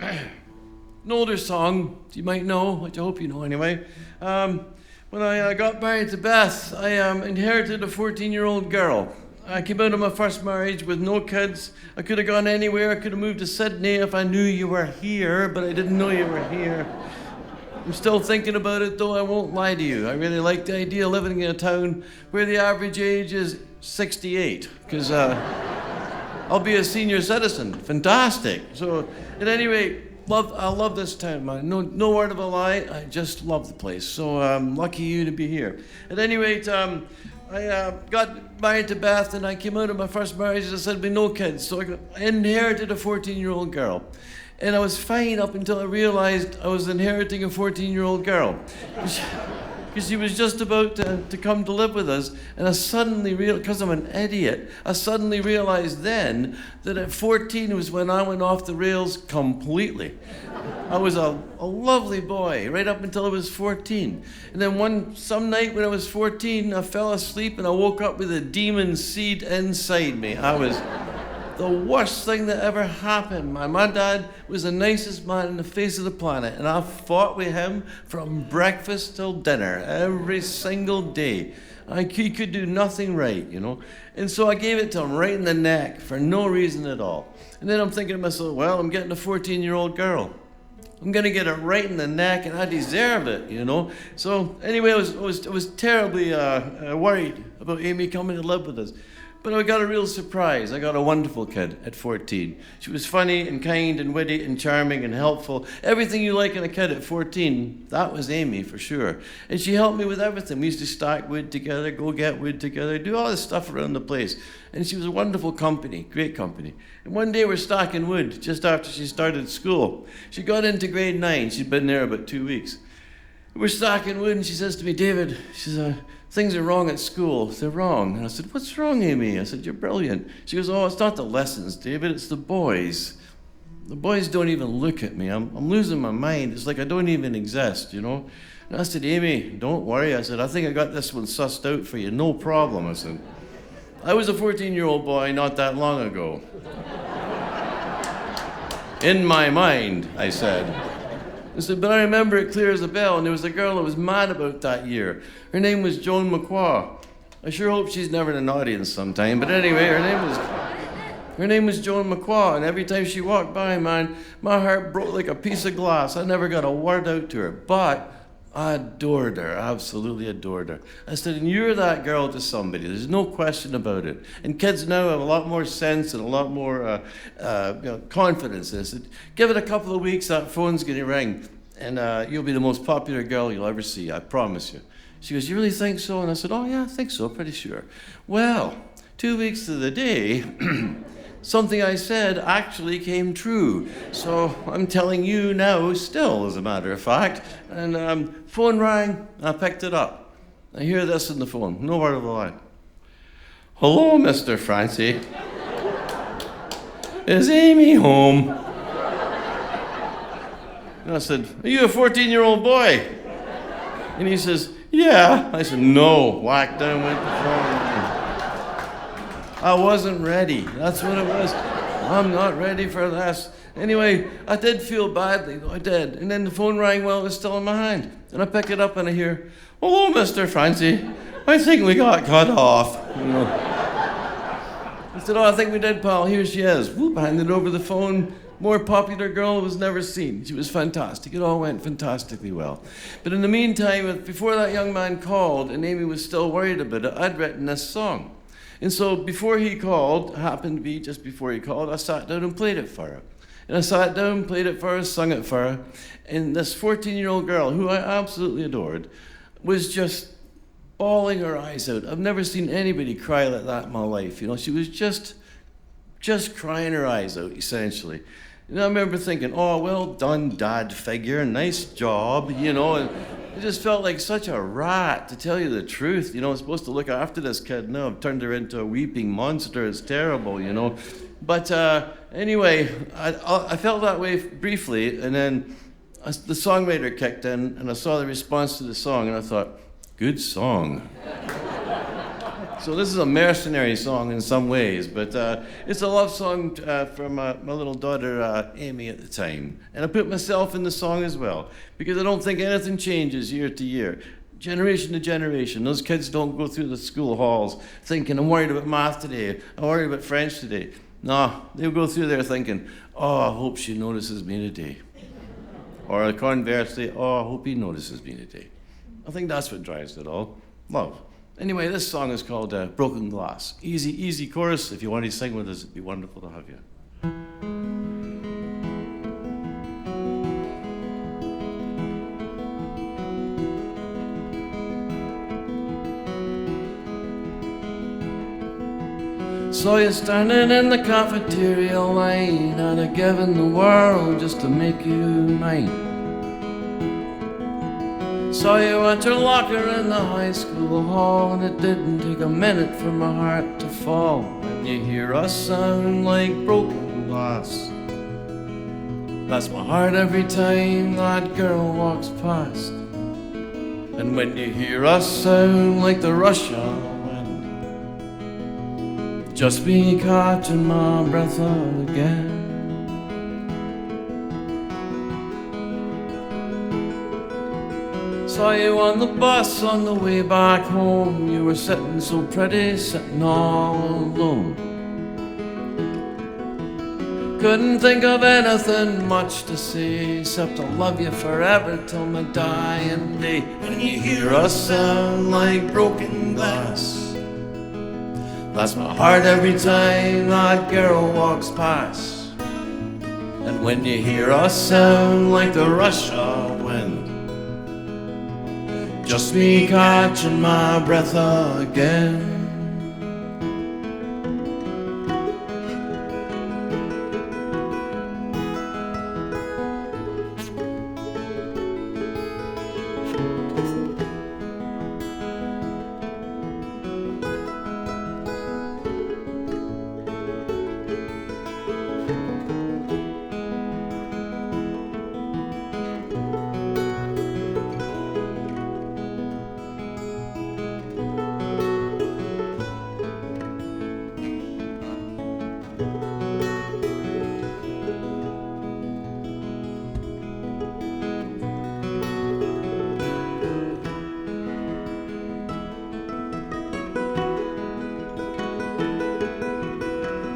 older song you might know, which I hope you know anyway. When I got married to Beth, I inherited a 14-year-old girl. I came out of my first marriage with no kids. I could have gone anywhere. I could have moved to Sydney if I knew you were here, but I didn't know you were here. I'm still thinking about it, though I won't lie to you. I really like the idea of living in a town where the average age is 68, because I'll be a senior citizen. Fantastic. So, at any rate, I love this town, man. No word of a lie. I just love the place. So lucky you to be here. At any rate, I got married to Beth, and I came out of my first marriage, as I said, with no kids. So I inherited a 14-year-old girl. And I was fine up until I realized I was inheriting a 14-year-old girl. Because she was just about to come to live with us. And I suddenly realized, because I'm an idiot, I suddenly realized then that at 14 was when I went off the rails completely. I was a lovely boy right up until I was 14. And then some night when I was 14, I fell asleep and I woke up with a demon seed inside me. I was the worst thing that ever happened. My dad was the nicest man on the face of the planet, and I fought with him from breakfast till dinner every single day. He could do nothing right, you know. And so I gave it to him right in the neck for no reason at all. And then I'm thinking to myself, well, I'm getting a 14-year-old girl. I'm gonna get it right in the neck, and I deserve it, you know. So anyway, I was terribly worried about Amy coming to live with us. But I got a real surprise. I got a wonderful kid at 14. She was funny and kind and witty and charming and helpful. Everything you like in a kid at 14, that was Amy for sure. And she helped me with everything. We used to stack wood together, go get wood together, do all this stuff around the place. And she was a wonderful company, great company. And one day we're stacking wood just after she started school. She got into grade 9. She'd been there about 2 weeks. We're stacking wood, and she says to me, David, she says, things are wrong at school. They're wrong. And I said, what's wrong, Amy? I said, you're brilliant. She goes, oh, it's not the lessons, David, it's the boys. The boys don't even look at me. I'm losing my mind. It's like I don't even exist, you know? And I said, Amy, don't worry. I said, I think I got this one sussed out for you. No problem. I said, I was a 14-year-old boy not that long ago. In my mind, I said. I said, but I remember it clear as a bell, and there was a girl that was mad about that year. Her name was Joan McQuaw. I sure hope she's never in an audience sometime, but anyway, her name was Joan McQuaw, and every time she walked by, man, my heart broke like a piece of glass. I never got a word out to her, but I adored her, absolutely adored her. I said, and you're that girl to somebody. There's no question about it. And kids now have a lot more sense and a lot more confidence in it. I said, give it a couple of weeks, that phone's going to ring, and you'll be the most popular girl you'll ever see, I promise you. She goes, you really think so? And I said, oh yeah, I think so, pretty sure. Well, 2 weeks to the day, something I said actually came true. So I'm telling you now still, as a matter of fact. And phone rang, I picked it up. I hear this in the phone, no word of a lie. Hello, Mr. Francey. is Amy home? And I said, are you a 14-year-old boy? And he says, yeah. I said, no. Whack down went the phone. I wasn't ready. That's what it was. I'm not ready for this. Anyway, I did feel badly, though I did. And then the phone rang while it was still in my hand. And I pick it up and I hear, hello, Mr. Francey. I think we got cut off. You know. I said, oh, I think we did, pal. Here she is. Whoop, handed over the phone. More popular girl was never seen. She was fantastic. It all went fantastically well. But in the meantime, before that young man called, and Amy was still worried about it, I'd written this song. And so before he called, happened to be just before he called, I sat down and played it for her. And I sat down, played it for her, sung it for her. And this 14-year-old girl, who I absolutely adored, was just bawling her eyes out. I've never seen anybody cry like that in my life. You know, she was just crying her eyes out, essentially. And I remember thinking, oh, well done, dad figure, nice job, you know. And I just felt like such a rat, to tell you the truth. You know, I'm supposed to look after this kid. Now I've turned her into a weeping monster. It's terrible, you know. But anyway, I felt that way briefly, and then the songwriter kicked in, and I saw the response to the song, and I thought, good song. So this is a mercenary song in some ways, but it's a love song from my little daughter, Amy, at the time. And I put myself in the song as well, because I don't think anything changes year to year. Generation to generation. Those kids don't go through the school halls thinking, I'm worried about math today, I'm worried about French today. No, they'll go through there thinking, oh, I hope she notices me today. Or conversely, oh, I hope he notices me today. I think that's what drives it all. Love. Anyway, this song is called Broken Glass. Easy chorus. If you want to sing with us, it'd be wonderful to have you. Saw you standing in the cafeteria line, and I'd given the world just to make you mine. Saw you at your locker in the high school hall, and it didn't take a minute for my heart to fall when you hear us sound like broken glass. That's my heart every time that girl walks past. And when you hear us sound like the rush of wind, just me catching my breath again. Saw you on the bus on the way back home. You were sitting so pretty, sitting all alone. Couldn't think of anything much to say, except I'll love you forever till my dying day. When you hear us sound like broken glass, that's my heart every time that girl walks past. And when you hear us sound like the rush of wind, just me catching my breath again.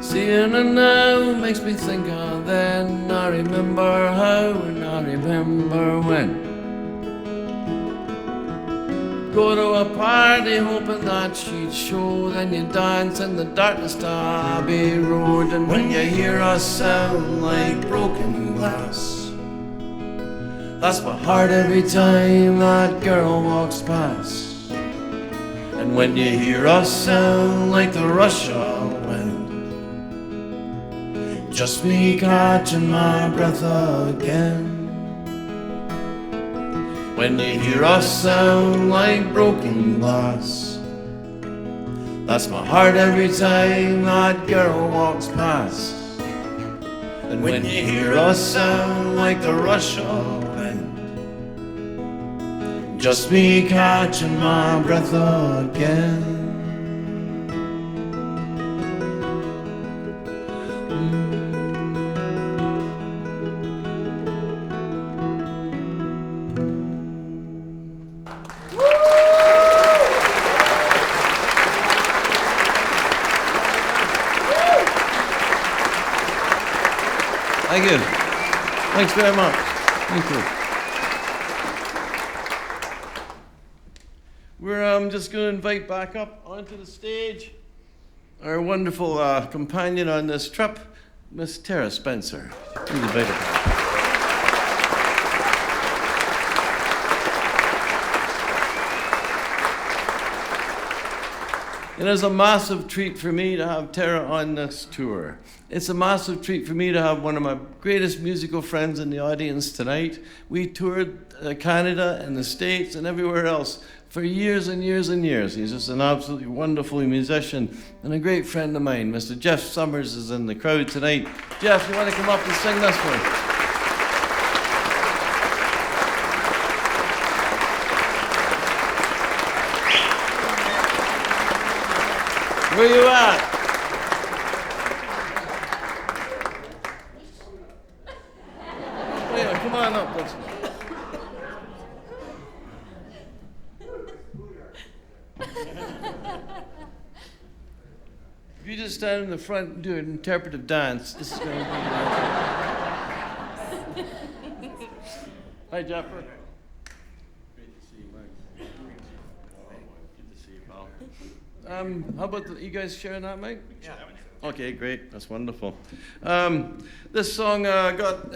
Seeing it now makes me think of then. I remember how and I remember when. Go to a party hoping that she'd show, then you dance in the darkness to Abbey Road. And when you hear us sound like broken glass, that's my heart every time that girl walks past. And when you hear us sound like the rush of wind, just me catching my breath again. When you hear us sound like broken glass, that's my heart every time that girl walks past. And when you hear a sound like the rush of wind, just me catching my breath again. Thank you. Thanks very much. Thank you. We're just going to invite back up onto the stage our wonderful companion on this trip, Miss Terra Spencer. Please invite her back. It is a massive treat for me to have Terra on this tour. It's a massive treat for me to have one of my greatest musical friends in the audience tonight. We toured Canada and the States and everywhere else for years and years and years. He's just an absolutely wonderful musician and a great friend of mine. Mr. Jeff Summers is in the crowd tonight. Jeff, you want to come up and sing this one? Where you at? Oh yeah, come on up. If you just stand in the front and do an interpretive dance, this is going to be... Hi, Jeffrey. Great to see you, Mike. Good to see you, pal. How about you guys sharing that, Mike? Yeah. Okay, great. That's wonderful. This song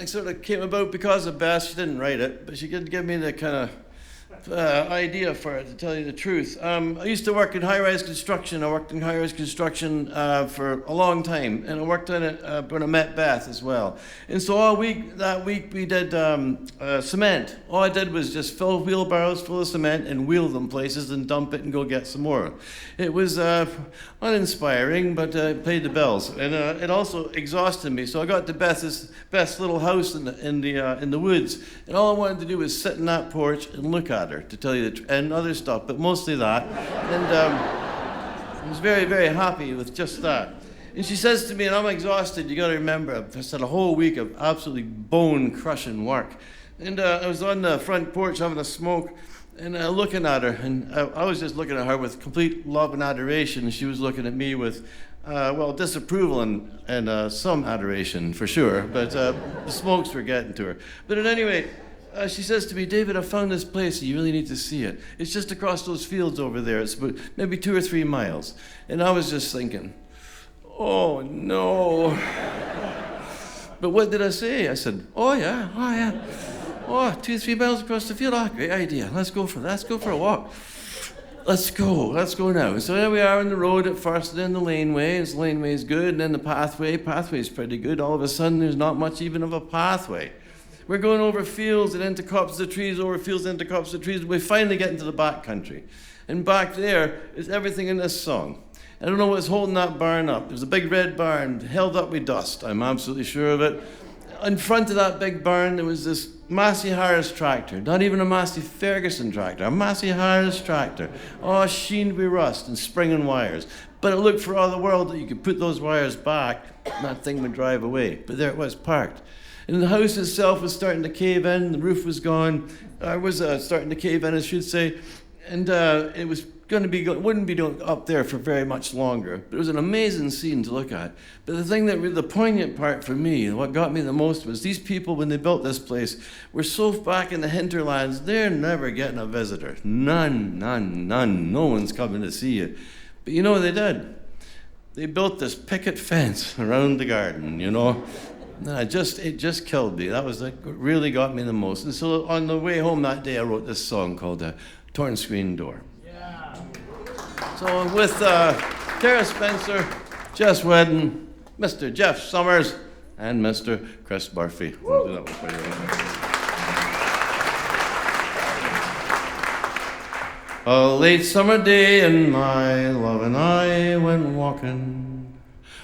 sort of came about because of Beth. She didn't write it, but she did give me the kind of idea for it, to tell you the truth. I used to work in high-rise construction. I worked in high-rise construction for a long time, and I worked on it when I met Beth as well. And so that week we did cement. All I did was just fill wheelbarrows full of cement and wheel them places and dump it and go get some more. It was uninspiring, but it paid the bills, and it also exhausted me. So I got to Beth's little house in the woods, and all I wanted to do was sit in that porch and look at her, to tell you the truth, and other stuff, but mostly that. And I was very, very happy with just that. And she says to me, and I'm exhausted, you got to remember, I've just had a whole week of absolutely bone-crushing work. And I was on the front porch having a smoke, and looking at her, and I was just looking at her with complete love and adoration, and she was looking at me with, disapproval and some adoration, for sure, but the smokes were getting to her. But at any rate, she says to me, David, I found this place, and you really need to see it. It's just across those fields over there. It's about maybe 2 or 3 miles. And I was just thinking, oh, no. But what did I say? I said, oh, yeah. Oh, 2 or 3 miles across the field. Oh, great idea. Let's go for a walk. Let's go now. So there we are on the road at first, and then the laneway. The laneway's good, and then the pathway. Pathway's pretty good. All of a sudden, there's not much even of a pathway. We're going over fields and into copses of trees, over fields into copses of trees. We finally get into the back country. And back there is everything in this song. I don't know what's holding that barn up. There's a big red barn held up with dust. I'm absolutely sure of it. In front of that big barn, there was this Massey Harris tractor. Not even a Massey Ferguson tractor, a Massey Harris tractor. Oh, sheened with rust and springing wires. But it looked for all the world that you could put those wires back and that thing would drive away. But there it was, parked. And the house itself was starting to cave in, the roof was gone, starting to cave in, I should say, and it was wouldn't be up there for very much longer. But it was an amazing scene to look at. But the poignant part for me, and what got me the most, was these people, when they built this place, were so back in the hinterlands, they're never getting a visitor. None. No one's coming to see you. But you know what they did? They built this picket fence around the garden, you know. It just killed me. That was what really got me the most. And so on the way home that day, I wrote this song called Torn Screen Door. Yeah. So with Terra Spencer, Jess Wedden, Mr. Jeff Summers, and Mr. Chris Murphy. We'll do that one for you. A late summer day, and my love and I went walking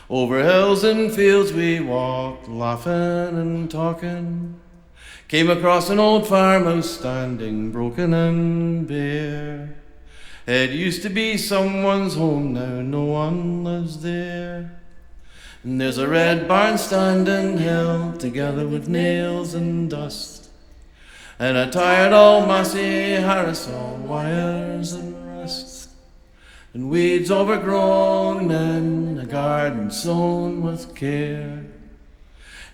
Over hills and fields we walked, laughing and talking. Came across an old farmhouse standing broken and bare. It used to be someone's home, now no one lives there. And there's a red barn standing held together with nails and dust, and a tired old Massey Harris, all wires and rust, and weeds overgrown and a garden sown with care.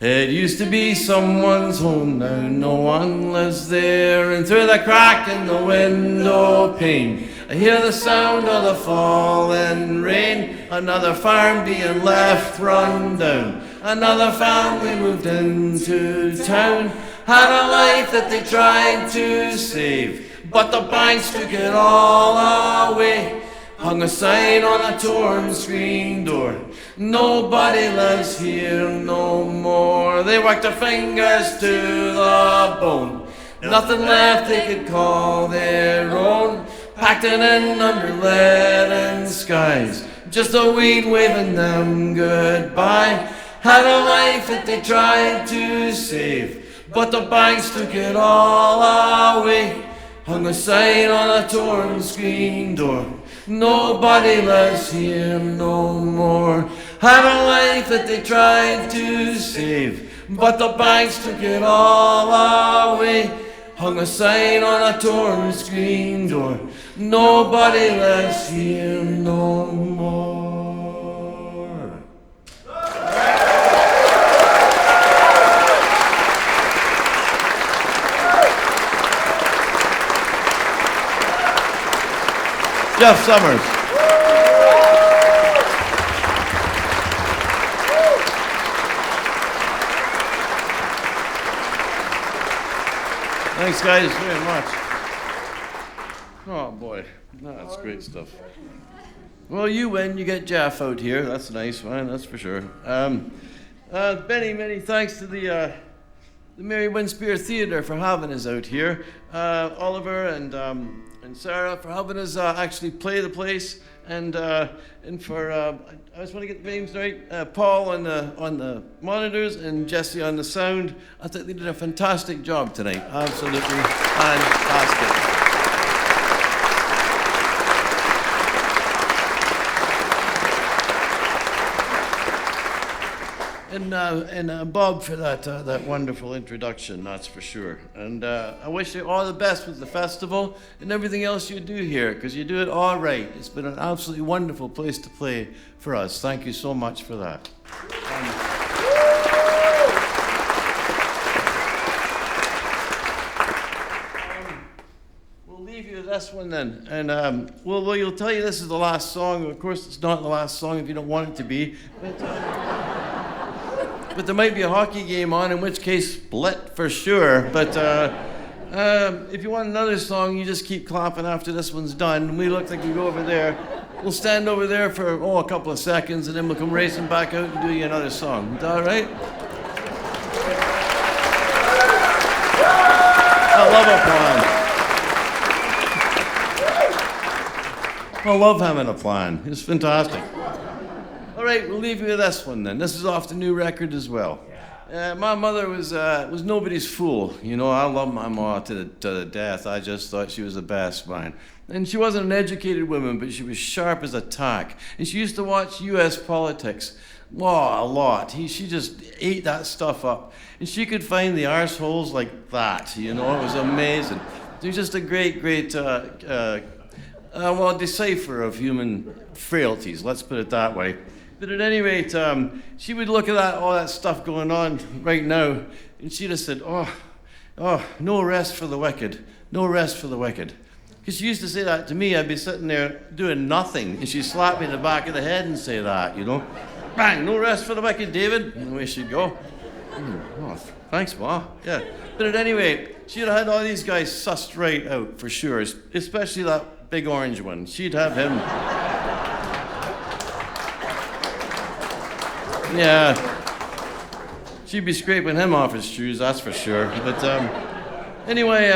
It used to be someone's home, now no one lives there. And through the crack in the window pane, I hear the sound of the falling rain. Another farm being left run down, another family moved into town. Had a life that they tried to save, but the banks took it all away. Hung a sign on a torn screen door, nobody lives here no more. They worked their fingers to the bone, nothing left they could call their own. Packed it in under leaden skies, just a weed waving them goodbye. Had a life that they tried to save, but the banks took it all away. Hung a sign on a torn screen door, nobody lives here no more. Had a life that they tried to save, but the banks took it all away. Hung a sign on a torn screen door, nobody lives here no more. Jeff Summers. Thanks, guys, very much. Oh, boy. That's great stuff. Well, you win. You get Jeff out here. That's nice, man. That's for sure. Many thanks to the Mary Winspear Theatre for having us out here. Oliver and Sarah for helping us actually play the place, and for I just want to get the names right. Paul on the monitors and Jesse on the sound. I think they did a fantastic job tonight. Absolutely fantastic. And Bob for that wonderful introduction, that's for sure. And I wish you all the best with the festival and everything else you do here, because you do it all right. It's been an absolutely wonderful place to play for us. Thank you so much for that. We'll leave you with this one then. And we'll tell you this is the last song. Of course, it's not the last song if you don't want it to be. But there might be a hockey game on, in which case, split for sure. But if you want another song, you just keep clapping after this one's done. We look like we go over there. We'll stand over there for, a couple of seconds, and then we'll come racing back out and do you another song. Is that all right? I love a plan. I love having a plan. It's fantastic. All right, we'll leave you with this one then. This is off the new record as well. My mother was nobody's fool. You know, I love my ma to the death. I just thought she was the best, man. And she wasn't an educated woman, but she was sharp as a tack. And she used to watch U.S. politics. Oh, a lot. She just ate that stuff up. And she could find the arseholes like that, you know. It was amazing. She was just a great decipher of human frailties, let's put it that way. But at any rate, she would look at all that stuff going on right now, and she'd have said, no rest for the wicked, no rest for the wicked. Because she used to say that to me. I'd be sitting there doing nothing, and she'd slap me in the back of the head and say that, you know. Bang, no rest for the wicked, David. And away she'd go. Thanks, Ma. Yeah. But at any rate, she'd have had all these guys sussed right out, for sure, especially that big orange one. She'd have him. Yeah, she'd be scraping him off his shoes, that's for sure. But anyway,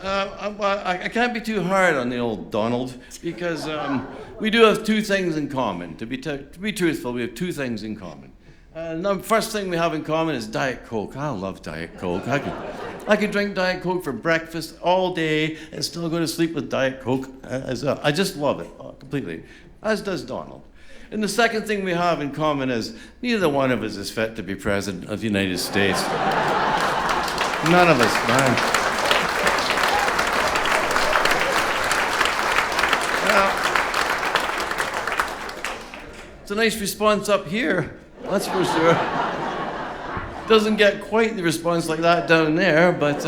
I can't be too hard on the old Donald, because we do have two things in common. To be truthful, we have two things in common. The first thing we have in common is Diet Coke. I love Diet Coke. I could drink Diet Coke for breakfast all day and still go to sleep with Diet Coke. I just love it completely, as does Donald. And the second thing we have in common is neither one of us is fit to be president of the United States. None of us, man. It's a nice response up here, that's for sure. Doesn't get quite the response like that down there, but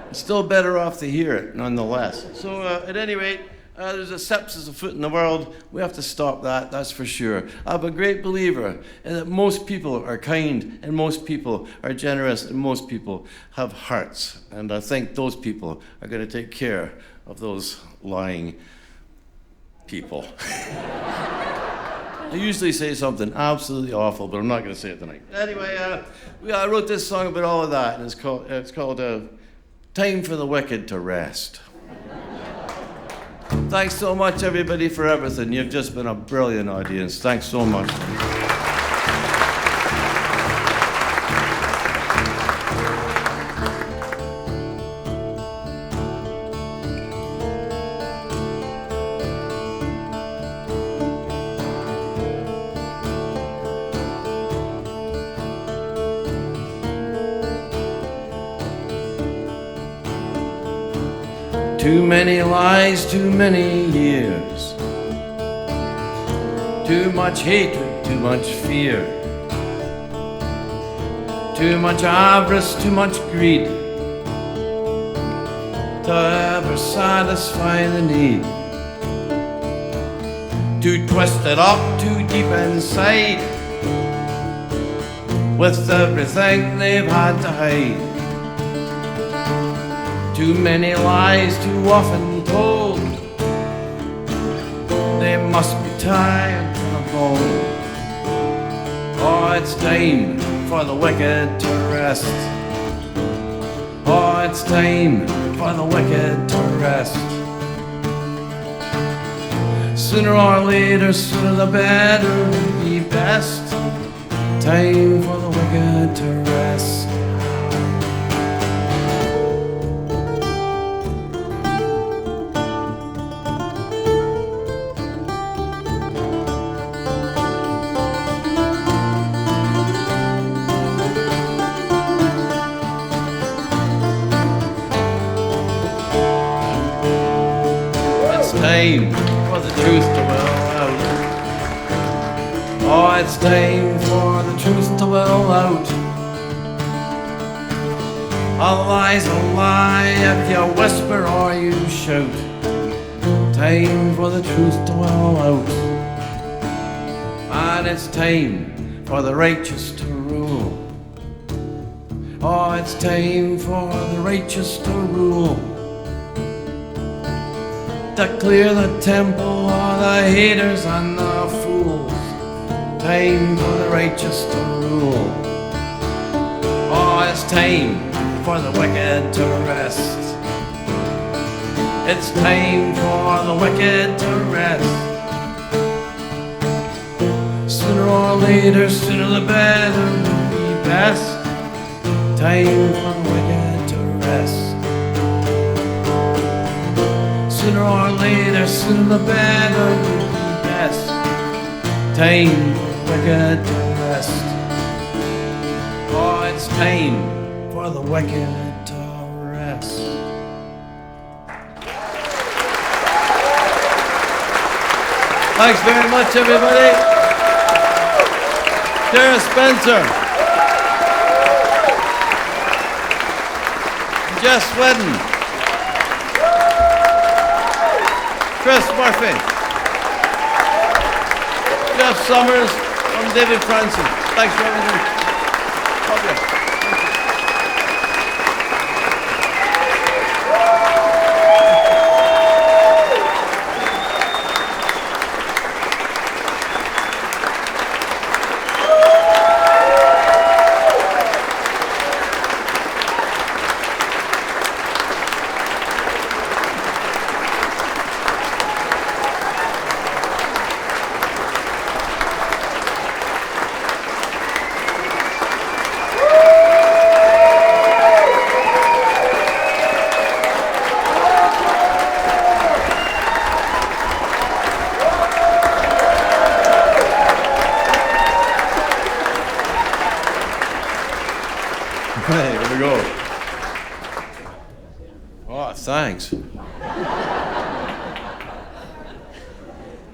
it's still better off to hear it nonetheless. So at any rate, there's a sepsis afoot in the world. We have to stop that, that's for sure. I'm a great believer in that most people are kind, and most people are generous, and most people have hearts. And I think those people are going to take care of those lying people. I usually say something absolutely awful, but I'm not going to say it tonight. Anyway, I wrote this song about all of that, and it's called Time for the Wicked to Rest. Thanks so much, everybody, for everything. You've just been a brilliant audience. Thanks so much. Too many lies, too many years. Too much hatred, too much fear. Too much avarice, too much greed to ever satisfy the need. Too twisted up, too deep inside, with everything they've had to hide. Too many lies, too often told. They must be tired to the bone. Oh, it's time for the wicked to rest. Oh, it's time for the wicked to rest. Sooner or later, sooner the better would be best. Time for the wicked to rest. Time for the truth to well out. Oh, it's time for the truth to well out. A lie's a lie if you whisper or you shout. Time for the truth to well out. And it's time for the righteous to rule. Oh, it's time for the righteous to rule. To clear the temple of the haters and the fools. Time for the righteous to rule. Oh, it's time for the wicked to rest. It's time for the wicked to rest. Sooner or later, sooner the better will be best. Time for the wicked to rest. Sooner or later, sooner the better will be best. Time for the wicked to rest. Oh, it's time for the wicked to rest. Thanks very much, everybody. Terra Spencer. Jess Wedden. Chris Murphy, Jeff Summers, and David Francey. Thanks for everything. Okay. thanks.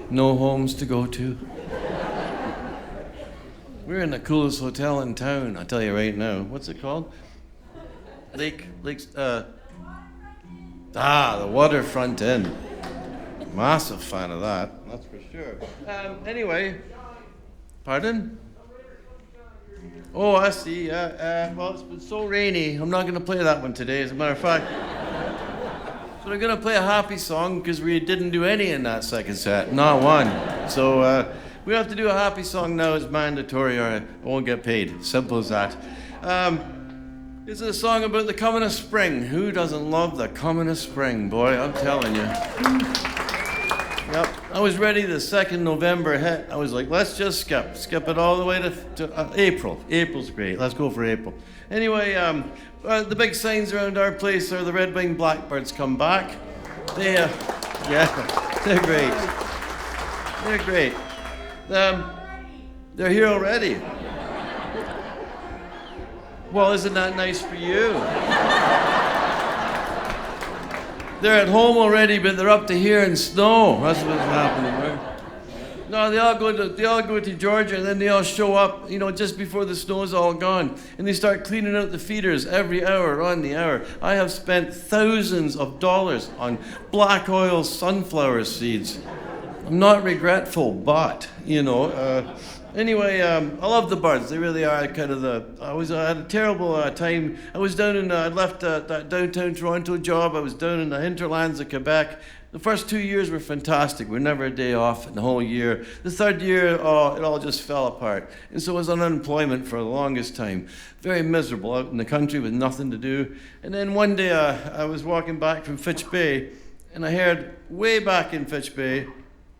No homes to go to. We're in the coolest hotel in town, I'll tell you right now. What's it called? The Waterfront Inn. Massive fan of that, that's for sure. Anyway, pardon? Oh, I see. Well, it's been so rainy. I'm not going to play that one today, as a matter of fact. But I'm going to play a happy song because we didn't do any in that second set, not one. So we have to do a happy song now. It's mandatory, or I won't get paid. Simple as that. It's a song about the coming of spring. Who doesn't love the coming of spring, boy? I'm telling you. Yep. I was ready the 2nd November hit. I was like, let's just skip it all the way to April. April's great. Let's go for April. Anyway, the big signs around our place are the red-winged blackbirds come back. They're great. They're great. They're here already. Well, isn't that nice for you? They're at home already, but they're up to here in snow. That's what's happening, right? No, they all go to Georgia, and then they all show up, just before the snow's all gone, and they start cleaning out the feeders every hour on the hour. I have spent thousands of dollars on black oil sunflower seeds. I'm not regretful, but anyway, I love the birds. They really are kind of I had a terrible time. I was I left that downtown Toronto job. I was down in the hinterlands of Quebec. The first 2 years were fantastic. We were never a day off in the whole year. The third year, it all just fell apart. And so I was on unemployment for the longest time. Very miserable out in the country with nothing to do. And then one day I was walking back from Fitch Bay, and I heard way back in Fitch Bay,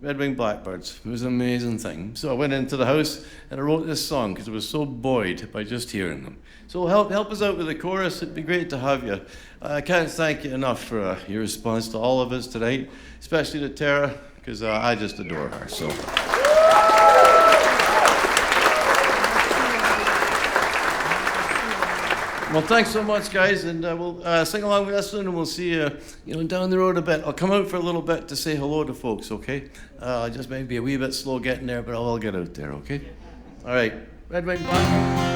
red-winged blackbirds. It was an amazing thing. So I went into the house and I wrote this song because I was so buoyed by just hearing them. So help us out with the chorus. It'd be great to have you. I can't thank you enough for your response to all of us tonight, especially to Terra, because I just adore her. So. Well, thanks so much, guys, and we'll sing along with us soon, and we'll see you, down the road a bit. I'll come out for a little bit to say hello to folks, okay? Just maybe a wee bit slow getting there, but I'll get out there, okay? All right, red, white, black.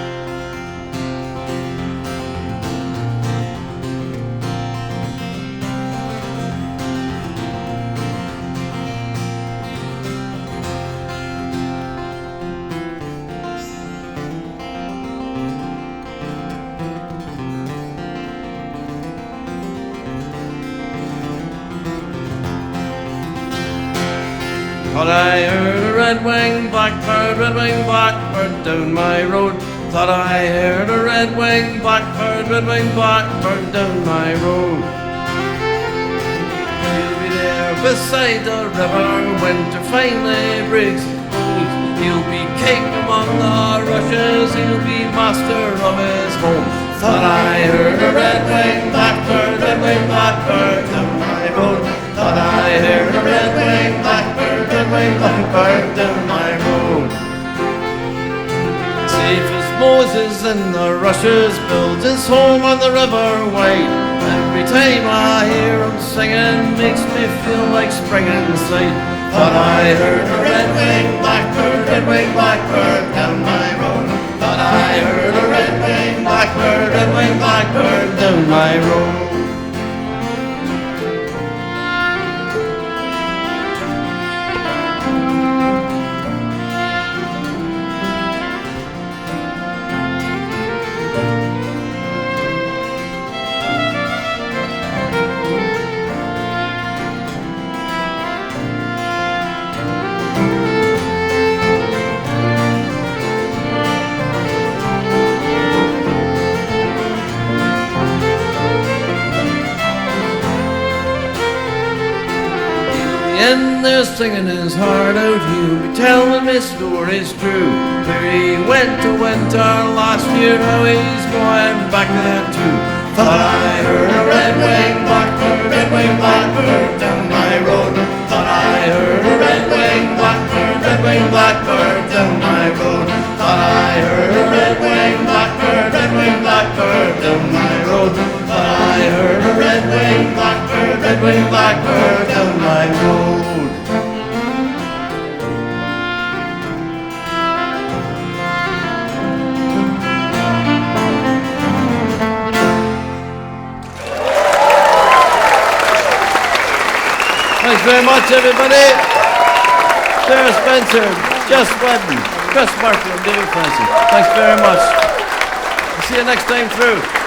Thought I heard a red-winged blackbird down my road. Thought I heard a red-winged blackbird down my road. He'll be there beside the river, winter finally breaks. He'll be king among the rushes, he'll be master of his home. Thought I heard a red-winged blackbird down my road. Thought I heard a red-winged blackbird down my road. Safe as Moses in the rushes builds his home on the river wide. Every time I hear him singing makes me feel like spring inside. Thought I heard a red-winged blackbird down my road. Thought I heard a red-winged blackbird down my road. And they're singing his heart out, he'll be telling me stories true. Where he went to winter last year, how he's going back there too. Thought I heard a red-winged blackbird down my road. Thought I heard a red-winged blackbird down my road. Thought I heard a red-winged blackbird down my road. Thought I heard a red-winged blackbird very much, everybody. Sarah Spencer, Jess Wedden, Chris Martin, and David Francey. Thanks very much. See you next time through.